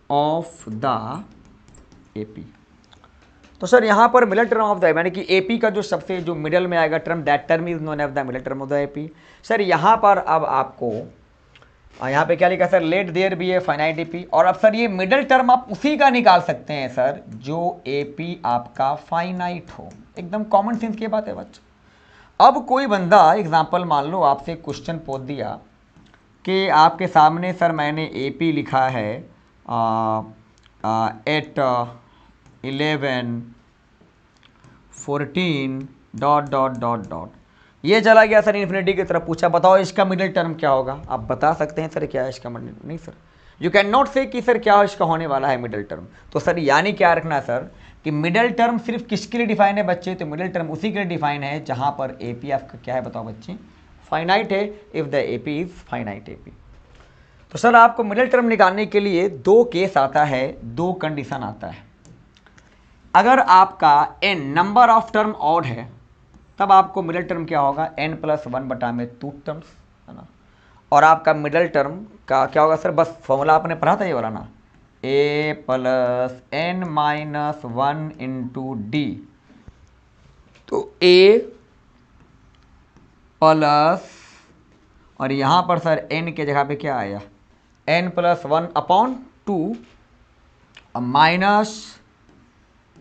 of the AP. तो सर यहाँ पर मिडल टर्म ऑफ द यानी कि एपी का जो सबसे जो मिडल में आएगा term, that term is known as the middle term of the AP. Sir यहाँ पर अब आपको यहाँ पे क्या लिखा sir, let there be a finite AP. और अब सर ये मिडल टर्म आप उसी का निकाल सकते हैं सर जो एपी आपका फाइनाइट हो। एकदम कॉमन सेंस की बात है बच्चों। अब कोई बंदा एग्जांपल मान लो आपसे क्वेश्चन पूछ दिया कि आपके सामने सर मैंने एपी लिखा है at 11 14 dot dot dot dot, ये चला गया सर इन्फिनिटी की तरफ। पूछा बताओ इसका मिडिल टर्म क्या होगा? आप बता सकते हैं सर क्या है इसका मिडिल? नहीं सर, यू कैन नॉट से कि सर क्या इसका होने वाला है मिडिल टर्म। तो सर यानी क्या रखना सर कि मिडिल टर्म सिर्फ किसके लिए डिफाइन है बच्चे? तो मिडिल टर्म उसी के लिए डिफाइन है जहां पर एपी आपका क्या है बताओ बच्चे? फाइनाइट है, if the AP is finite AP. तो सर आपको मिडिल टर्म निकालने के लिए दो केस आता है, दो कंडीशन आता है। अगर आपका n number of term odd है तब आपको मिडिल टर्म क्या होगा? n+1/2 टर्म्स है ना। और आपका मिडिल टर्म का क्या होगा सर? बस फॉर्मूला आपने पढ़ा था ये वाला ना, a + n-1 × d। तो a प्लस और यहाँ पर सर n के जगह पे क्या आया? n+1/2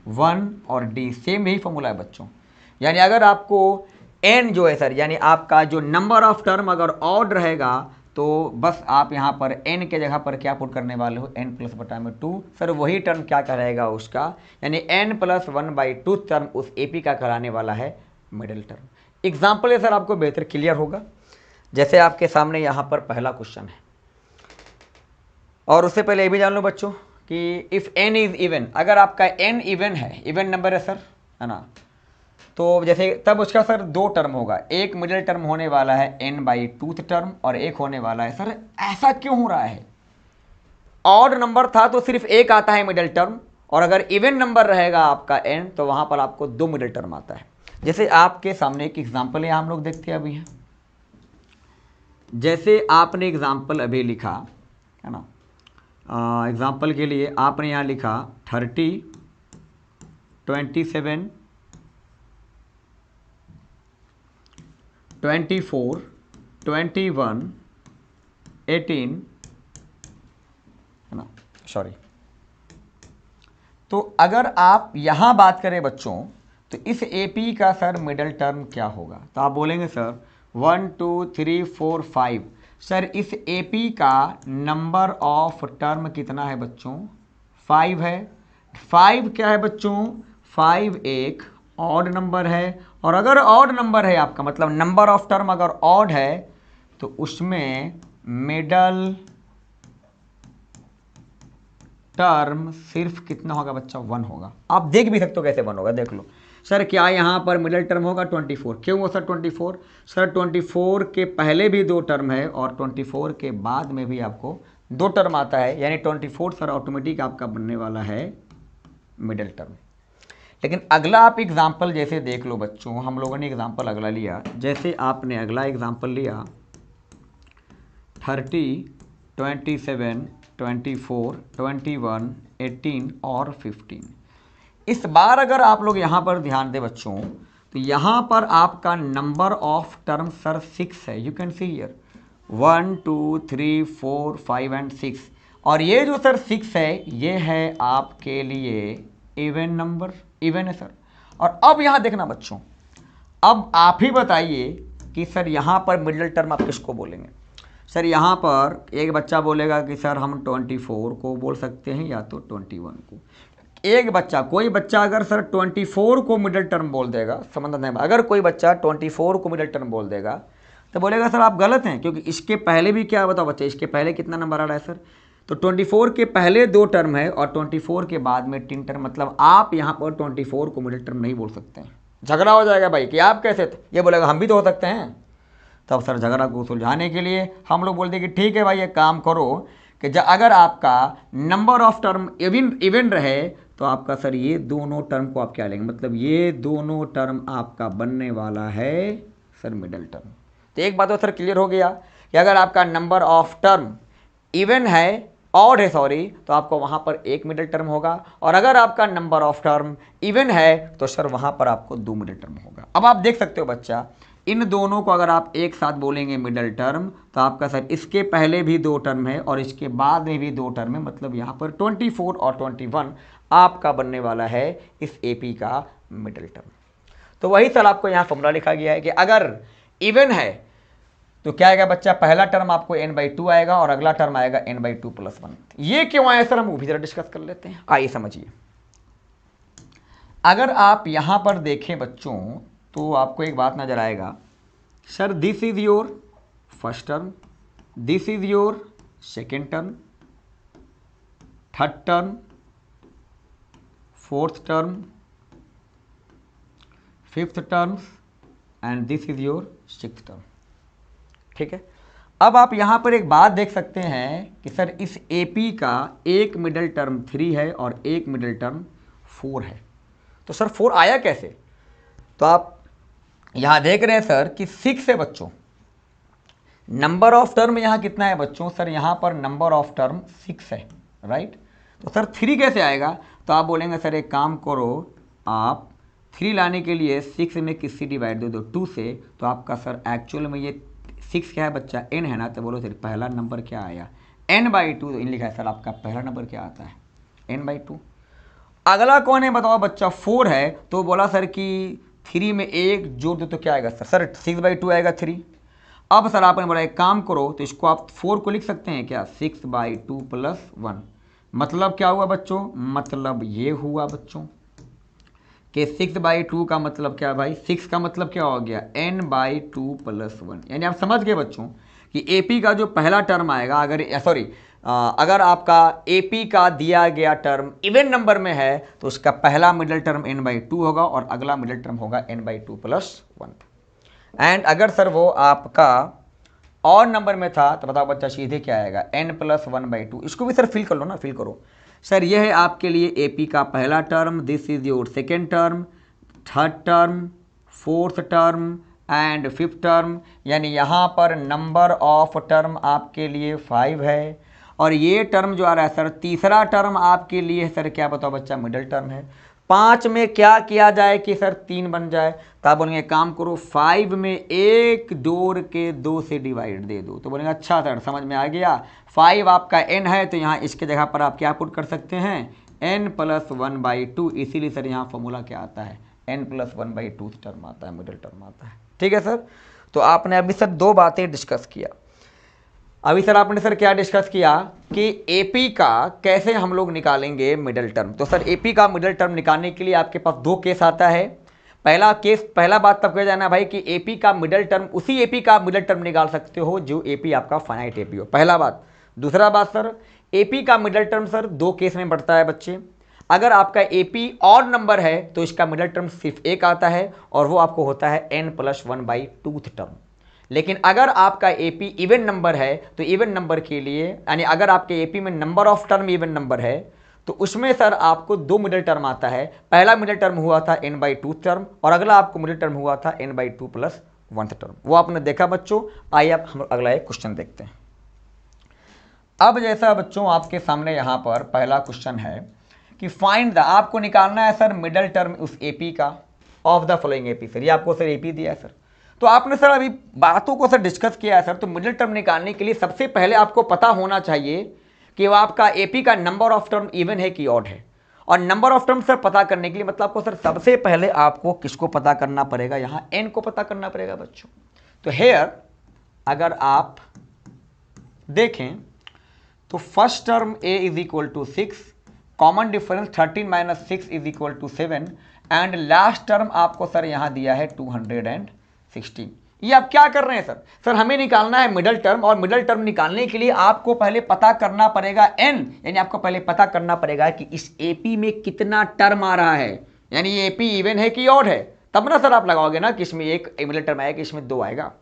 -1 और d, सेम यही फॉर्मूला है बच्चों। यानी अगर आपको n जो है सर, यानी आपका जो नंबर ऑफ टर्म अगर ऑड रहेगा तो बस आप यहाँ पर n के जगह पर क्या पुट करने वाले हो? n+1/2। सर वही टर्म क्या कहलाएगा उसका? यानी n+1/2 टर्म उस एपी का कहलाने वाला है मिडिल टर्म। एग्जाम्पल है सर आपको बेहतर क्लियर होगा। जैसे आपके सामने यहाँ पर पहला क्वेश्चन है, और उससे पहले ये भी जान लो बच्चों कि इफ़ n इज इवन, अगर आपका n इवन है, इवन नंबर है सर है ना, तो जैसे तब उसका सर दो टर्म होगा। एक मिडिल टर्म होने वाला है n/2 टर्म और एक होने वाला है सर, ऐसा क्यों हो रहा है? ऑड नंबर था तो सिर्फ एक आता है मिडिल टर्म, और अगर इवन नंबर रहेगा आपका n तो वहां पर आपको दो मिडिल टर्म आता है। जैसे आपके सामने एक एग्जाम्पल है, हम लोग देखते हैं अभी हैं। जैसे आपने एग्जाम्पल अभी लिखा है ना, एग्जाम्पल के लिए आपने यहाँ लिखा 30 27 24 21 18 है ना, सॉरी। तो अगर आप यहाँ बात करें बच्चों तो इस एपी का सर मिडिल टर्म क्या होगा? तो आप बोलेंगे सर 1 2 3 4 5। सर इस एपी का नंबर ऑफ टर्म कितना है बच्चों? 5 है। 5 क्या है बच्चों? 5 एक ऑड नंबर है, और अगर ऑड नंबर है आपका मतलब नंबर ऑफ टर्म अगर ऑड है तो उसमें मिडल टर्म सिर्फ कितना होगा बच्चा? 1 होगा। आप देख भी सकते हो कैसे 1 होगा, देख लो। सर क्या यहाँ पर मिडिल टर्म होगा? 24। क्यों हो सर 24? सर 24 के पहले भी दो टर्म है और 24 के बाद में भी आपको दो टर्म आता है, यानी 24 सर ऑटोमेटिक आपका बनने वाला है मिडिल टर्म। लेकिन अगला आप एग्जाम्पल जैसे देख लो बच्चों, हम लोगों ने एग्जाम्पल अगला लिया। जैसे आपने अगला एग्जाम्पल लिया 30 27 24 21 18 और 15। इस बार अगर आप लोग यहाँ पर ध्यान दें बच्चों तो यहाँ पर आपका नंबर ऑफ टर्म सर 6 है। You can see here 1 2 3 4 5 and 6, और ये जो सर 6 है ये है आपके लिए इवन नंबर, इवन है सर। और अब यहाँ देखना बच्चों, अब आप ही बताइए कि सर यहाँ पर मिडिल टर्म आप किसको बोलेंगे? सर यहाँ पर एक बच्चा बोलेगा कि सर हम 24 को बोल सकते हैं या तो 21 को। एक बच्चा, कोई बच्चा अगर सर 24 को मिडिल टर्म बोल देगा, समझ नहीं, अगर कोई बच्चा 24 को मिडिल टर्म बोल देगा तो बोलेगा सर आप गलत हैं, क्योंकि इसके पहले भी क्या बताओ बच्चे, इसके पहले कितना नंबर आ रहा है सर, तो 24 के पहले 2 टर्म है और 24 के बाद में 3 टर्म, मतलब आप यहाँ पर 24 को मिडिल टर्म नहीं बोल सकते हैं। झगड़ा हो जाएगा भाई कि आप कैसे थे, ये बोलेगा हम भी तो हो सकते हैं। तब सर झगड़ा को सुलझाने के लिए हम लोग बोलते हैं कि ठीक है भाई, एक काम करो कि अगर आपका नंबर ऑफ टर्म इवन रहे तो आपका सर ये दोनों टर्म को आप क्या लेंगे, मतलब ये दोनों टर्म आपका बनने वाला है सर मिडिल टर्म। तो एक बात तो सर क्लियर हो गया कि अगर आपका नंबर ऑफ टर्म इवन है, ऑड है सॉरी, तो आपको वहाँ पर एक मिडिल टर्म होगा, और अगर आपका नंबर ऑफ टर्म इवन है तो सर वहाँ पर आपको 2 मिडिल टर्म होगा। अब आप देख सकते हो बच्चा, इन दोनों को अगर आप एक साथ बोलेंगे मिडिल टर्म तो आपका सर इसके पहले भी 2 टर्म है और इसके बाद में भी 2 टर्म है, मतलब यहाँ पर 24 और 21 आपका बनने वाला है इस एपी का मिडिल टर्म। तो वही सर आपको यहाँ फॉर्मूला लिखा गया है कि अगर इवन है तो क्या आएगा बच्चा, पहला टर्म आपको n/2 आएगा और अगला टर्म आएगा n/2 + 1। ये क्यों आया सर, हम वो भी जरा डिस्कस कर लेते हैं, आइए समझिए। अगर आप यहाँ पर देखें बच्चों तो आपको एक बात नजर आएगा, sir this is your first term, this is your second term, third term, fourth term, fifth term and this is your sixth term. ठीक है, अब आप यहाँ पर एक बात देख सकते हैं कि सर इस एपी का एक मिडिल टर्म 3 है और एक मिडिल टर्म 4 है। तो सर 4 आया कैसे, तो आप यहाँ देख रहे हैं सर कि 6 है बच्चों, नंबर ऑफ टर्म यहाँ कितना है बच्चों, सर यहाँ पर नंबर ऑफ टर्म 6 है, राइट। तो सर 3 कैसे आएगा, तो आप बोलेंगे सर एक काम करो, आप 3 लाने के लिए 6 में किससे डिवाइड दे दो, 2 से, तो आपका सर एक्चुअल में ये 6 क्या है बच्चा, n है ना, तो बोलो सर पहला नंबर क्या आया n/2, तो इन लिखा है सर आपका पहला नंबर क्या आता है n/2। अगला कौन है बताओ बच्चा, 4 है, तो बोला सर कि 3 में 1 जोड़ दो तो क्या आएगा सर 6/2 आएगा 3। अब सर आपने बोला एक काम करो, तो इसको आप 4 को लिख सकते हैं क्या, 6/2 + 1, मतलब क्या हुआ बच्चों, मतलब ये हुआ बच्चों कि 6/2 का मतलब क्या भाई, 6 का मतलब क्या हो गया n/2 + 1, यानी आप समझ गए बच्चों कि एपी का जो पहला टर्म आएगा, अगर आपका एपी का दिया गया टर्म इवन नंबर में है तो उसका पहला मिडिल टर्म n/2 होगा और अगला मिडिल टर्म होगा n/2 + 1। एंड अगर सर वो आपका और नंबर में था तो बताओ बच्चा सीधे क्या आएगा n + 1/2। इसको भी सर फिल कर लो ना, फिल करो सर, यह है आपके लिए एपी का पहला term, this is your second term, third term, fourth term and fifth term, यानी यहाँ पर नंबर ऑफ टर्म आपके लिए 5 है, और ये टर्म जो आ रहा है सर तीसरा टर्म आपके लिए सर क्या बताओ बच्चा, मिडिल टर्म है। 5 में क्या किया जाए कि सर 3 बन जाए, तो आप बोलेंगे काम करो 5 में एक जोड़ के 2 से डिवाइड दे दो, तो बोलेंगे अच्छा सर समझ में आ गया, 5 आपका n है तो यहाँ इसके जगह पर आप क्या पुट कर सकते हैं n + 1/2, इसीलिए सर यहाँ फॉर्मूला क्या आता है n + 1/2 टर्म आता है, मिडिल टर्म आता है। ठीक है सर, तो आपने अभी सर 2 बातें डिस्कस किया। अभी सर आपने सर क्या डिस्कस किया कि एपी का कैसे हम लोग निकालेंगे मिडिल टर्म। तो सर एपी का मिडिल टर्म निकालने के लिए आपके पास 2 केस आता है। पहला बात तब कह जाना भाई कि एपी का मिडिल टर्म, उसी एपी का मिडिल टर्म निकाल सकते हो जो एपी आपका फाइनाइट एपी हो, पहला बात। दूसरा बात सर, एपी का मिडिल टर्म सर 2 केस में बढ़ता है बच्चे। अगर आपका एपी ऑड नंबर है तो इसका मिडिल टर्म सिर्फ 1 आता है और वो आपको होता है n + 1/2 टर्म। लेकिन अगर आपका एपी इवन नंबर है तो इवन नंबर के लिए, यानी अगर आपके एपी में number of term even number है तो उसमें सर आपको 2 मिडिल टर्म आता है। पहला मिडिल टर्म हुआ था n/2 टर्म और अगला आपको मिडिल टर्म हुआ था n/2 + 1 टर्म, वो आपने देखा बच्चों। आइए अब हम अगला एक क्वेश्चन देखते हैं। अब जैसा बच्चों आपके सामने यहाँ पर पहला क्वेश्चन है कि फाइंड द, आपको निकालना है सर मिडिल टर्म उस एपी का of the following AP. Sir ये आपको सर एपी दिया है सर, तो आपने सर अभी बातों को सर डिस्कस किया है सर। तो मिडिल टर्म निकालने के लिए सबसे पहले आपको पता होना चाहिए कि वो आपका एपी का नंबर ऑफ टर्म इवन है कि ऑड है। और नंबर ऑफ टर्म सर पता करने के लिए मतलब आपको सर सबसे पहले आपको किसको पता करना पड़ेगा, यहाँ n को पता करना पड़ेगा बच्चों। तो हेयर अगर आप देखें तो first term a is equal to 6, common difference 13 minus 6 is equal to 7 and last term आपको सर यहाँ दिया है 216। ये आप क्या कर रहे हैं सर? सर हमें निकालना है मिडल टर्म, और मिडल टर्म निकालने के लिए आपको पहले पता करना पड़ेगा n, यानी आपको पहले पता करना पड़ेगा कि इस AP में कितना टर्म आ रहा है, यानी ये AP इवन है कि ऑड है, तब ना सर आप लगाओगे ना कि इसमें एक मिडल टर्म आएगा कि इसमें 2 आएगा।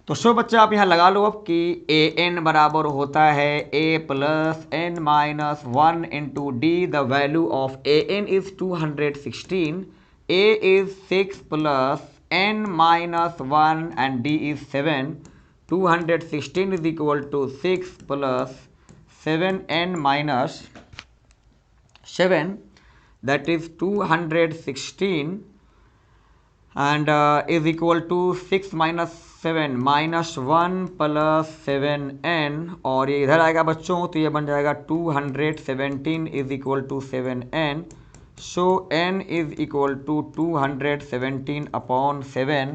तो सो बच्चे आप यहाँ लगा लो अब कि an बराबर होता है a plus n minus 1 into D, the value of an is 216, a is 6 plus n minus 1 and d is 7, 216 is equal to 6 plus 7n minus 7, that is 216 and is equal to 6 minus 7 minus 1 plus 7n, और ये इधर आएगा बच्चों तो ये बन जाएगा 217 is equal to 7n, so n is equal to 217 upon 7,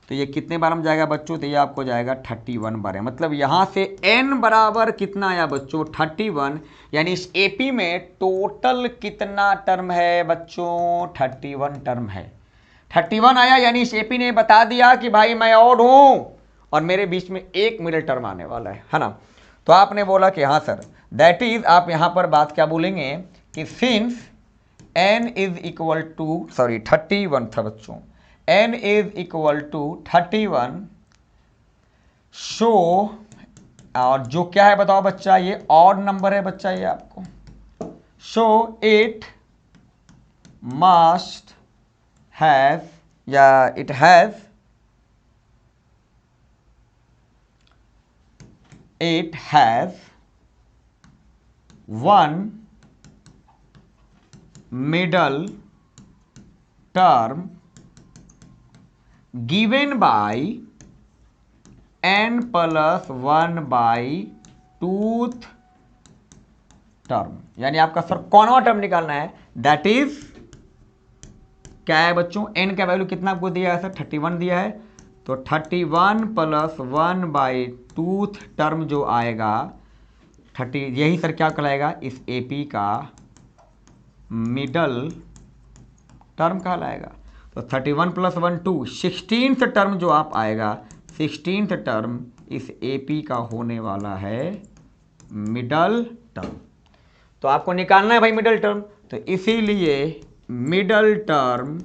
तो ये कितने बार में जाएगा बच्चों? तो ये आपको जाएगा 31 बार है। मतलब यहाँ से n बराबर कितना आया बच्चों? 31, यानी इस AP में टोटल कितना टर्म है बच्चों? 31 टर्म है। 31 आया, यानी इस AP ने बता दिया कि भाई मैं ऑड हूँ और मेरे बीच में एक मिडल टर्म आने वाला है ना। तो आपने बोला कि हाँ सर, दैट इज, आप यहाँ पर बात क्या बोलेंगे कि since n is equal to 31 था बच्चों, n is equal to 31, so और जो क्या है बताओ बच्चा? ये ऑड नंबर है बच्चा ये आपको, सो इट मस्ट हैव, या it have, it has one middle term given by n plus 1 by tooth term, यानी आपका सर कौनवा टर्म निकालना है, दैट इज क्या है बच्चों? n का वैल्यू कितना आपको दिया है सर? 31 दिया है, तो 31 प्लस 1 बाई टूथ टर्म जो आएगा 30, यही सर क्या कहलाएगा? इस AP का मिडल टर्म कहलाएगा। तो 31 प्लस 1 2, 16th टर्म जो आप आएगा, 16th टर्म इस AP का होने वाला है मिडल टर्म। तो आपको निकालना है भाई मिडल टर्म, तो इसीलिए middle term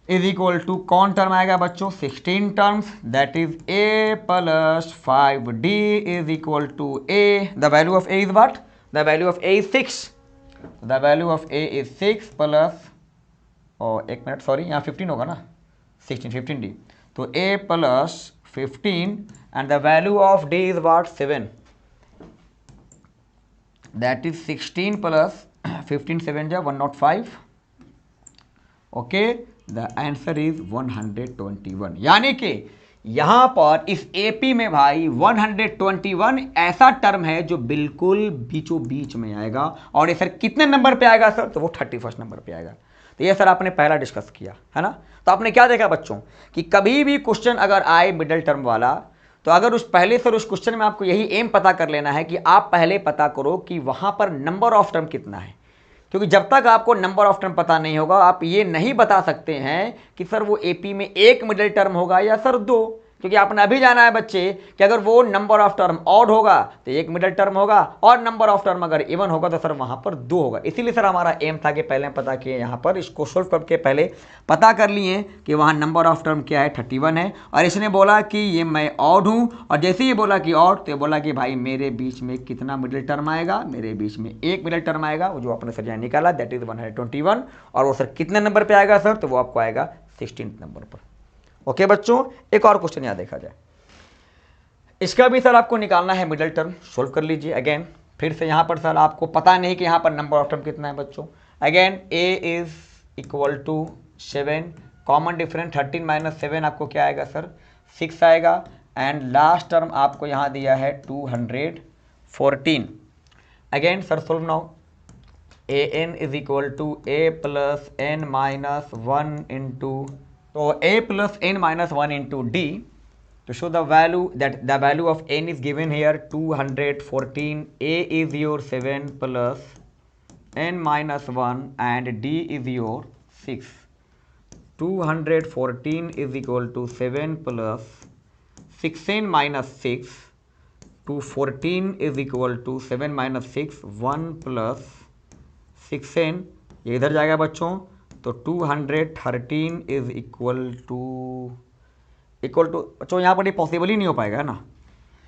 is equal to कौन टर्म आएगा बच्चों? 16 terms, that is a plus 5d is equal to a, the value of a is what? The value of a is 6, the value of a is 6 plus, और एक minute sorry, यहाँ 15 होगा ना, 15d, तो a plus 15 and the value of d is what? 7, that is 16 plus 15 7 जा 105, okay, the answer is 121। यानी कि यहां पर इस AP में भाई 121 ऐसा टर्म है जो बिल्कुल बीचों बीच में आएगा, और ये सर कितने नंबर पे आएगा सर? तो वो 31 नंबर पे आएगा। तो ये सर आपने पहला डिस्कस किया है ना। तो आपने क्या देखा बच्चों कि कभी भी क्वेश्चन अगर आए मिडल टर्म वाला, तो अगर उस पहले सर उस क्वेश्चन में आपको यही एम पता कर लेना है कि आप पहले पता करो कि वहां पर नंबर ऑफ टर्म कितना है, क्योंकि जब तक आपको नंबर ऑफ टर्म पता नहीं होगा आप ये नहीं बता सकते हैं कि सर वो AP में एक मिडल टर्म होगा या सर 2, क्योंकि आपने अभी जाना है बच्चे कि अगर वो नंबर ऑफ टर्म ऑड होगा तो एक मिडल टर्म होगा, और नंबर ऑफ टर्म अगर इवन होगा तो सर वहां पर 2 होगा। इसीलिए सर हमारा एम था कि पहले पता किए, यहाँ पर इसको सोल्व करके पहले पता कर लिए कि वहाँ नंबर ऑफ टर्म क्या है? 31 है, और इसने बोला कि ये मैं ऑड हूँ, और जैसे ही बोला कि ऑड तो ये बोला कि भाई मेरे बीच में कितना मिडल टर्म आएगा? मेरे बीच में एक मिडल टर्म आएगा, वो जो आपने सर यहाँ निकाला दैट इज 121, और वो सर कितने नंबर पर आएगा सर? तो वो आपको आएगा 16 नंबर पर। ओके बच्चों, एक और क्वेश्चन यहाँ देखा जाए, इसका भी सर आपको निकालना है मिडल टर्म, सोल्व कर लीजिए। अगेन फिर से यहाँ पर सर आपको पता नहीं कि यहाँ पर नंबर ऑफ टर्म कितना है बच्चों। Again a is equal to 7, common difference 13 minus 7 आपको क्या आएगा सर? 6 आएगा, एंड लास्ट टर्म आपको यहाँ दिया है 214। Again sir solve now, an is equal to a plus n minus 1 into तो a plus n minus 1 into d to show the value that the value of n is given here 214. A is your 7 plus n minus 1 and d is your 6. 214 is equal to 7 plus 6n minus 6. 214 is equal to 7 minus 6, 1 plus 6n, ये इधर जाएगा बच्चों, तो 213 is equal to बच्चों यहाँ पर ये possible ही नहीं हो पाएगा ना,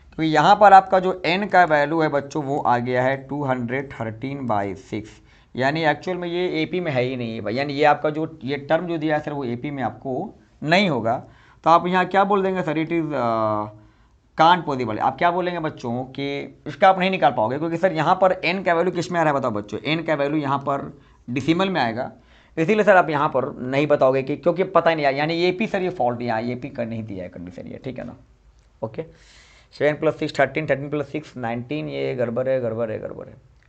क्योंकि यहाँ पर आपका जो n का वैल्यू है बच्चों वो आ गया है 213/6, यानी एक्चुअल में ये एपी में है ही नहीं है भाई, यानी ये आपका जो ये टर्म जो दिया है सर वो एपी में आपको नहीं होगा। तो आप यहाँ क्या बोल देंगे sir, it is can't possible. आप क्या बोलेंगे बच्चों कि इसका आप नहीं निकाल पाओगे, क्योंकि सर यहाँ पर n का वैल्यू किस में आ रहा है बताओ बच्चों, n का वैल्यू यहाँ पर डिसिमल में आएगा, इसीलिए सर आप यहाँ पर नहीं बताओगे कि क्योंकि पता ही नहीं आया, यानी एपी सर ये फॉल्ट यहाँ एपी कर नहीं दिया है कंडीशन ये, ठीक है ना। ओके 7 + 6 13, 13 + 6 19, ये गड़बड़ है,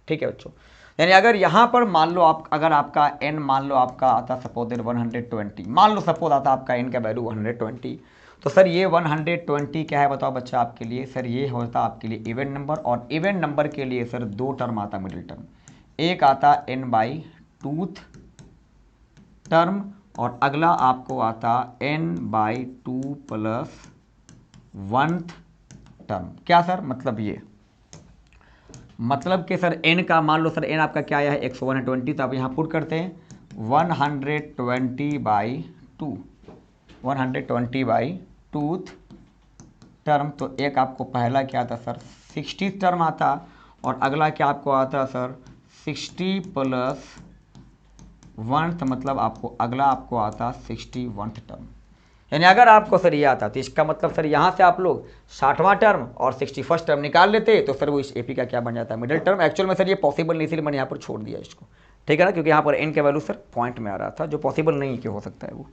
ठीक है बच्चों। यानी अगर यहाँ पर मान लो आप, अगर आपका n मान लो आपका आता सपोज 120, मान लो सपोज आता आपका n का वैल्यू 120, तो सर ये 120 क्या है बताओ बच्चा आपके लिए, सर ये होता आपके लिए इवन नंबर, और इवन नंबर के लिए सर दो टर्म आता मिडिल टर्म, एक आता n/2th टर्म और अगला आपको आता n/2 + 1th टर्म। क्या सर मतलब ये मतलब कि सर n का मान लो सर n आपका क्या आया है 120, तो आप यहाँ पुट करते हैं 120/2, 120/2th टर्म, तो एक आपको पहला क्या आता सर 60th टर्म आता, और अगला क्या आपको आता सर 60 + 1th, मतलब आपको अगला आपको आता 61th टर्म। यानी अगर आपको सर ये आता तो इसका मतलब सर यहाँ से आप लोग 60वां टर्म और 61st टर्म निकाल लेते, तो सर वो इस एपी का क्या बन जाता है मिडिल टर्म। एक्चुअल में सर ये पॉसिबल नहीं, इसलिए मैंने यहाँ पर छोड़ दिया इसको, ठीक है ना, क्योंकि यहाँ पर n का वैल्यू सर पॉइंट में आ रहा था, जो पॉसिबल नहीं कि हो सकता है वो।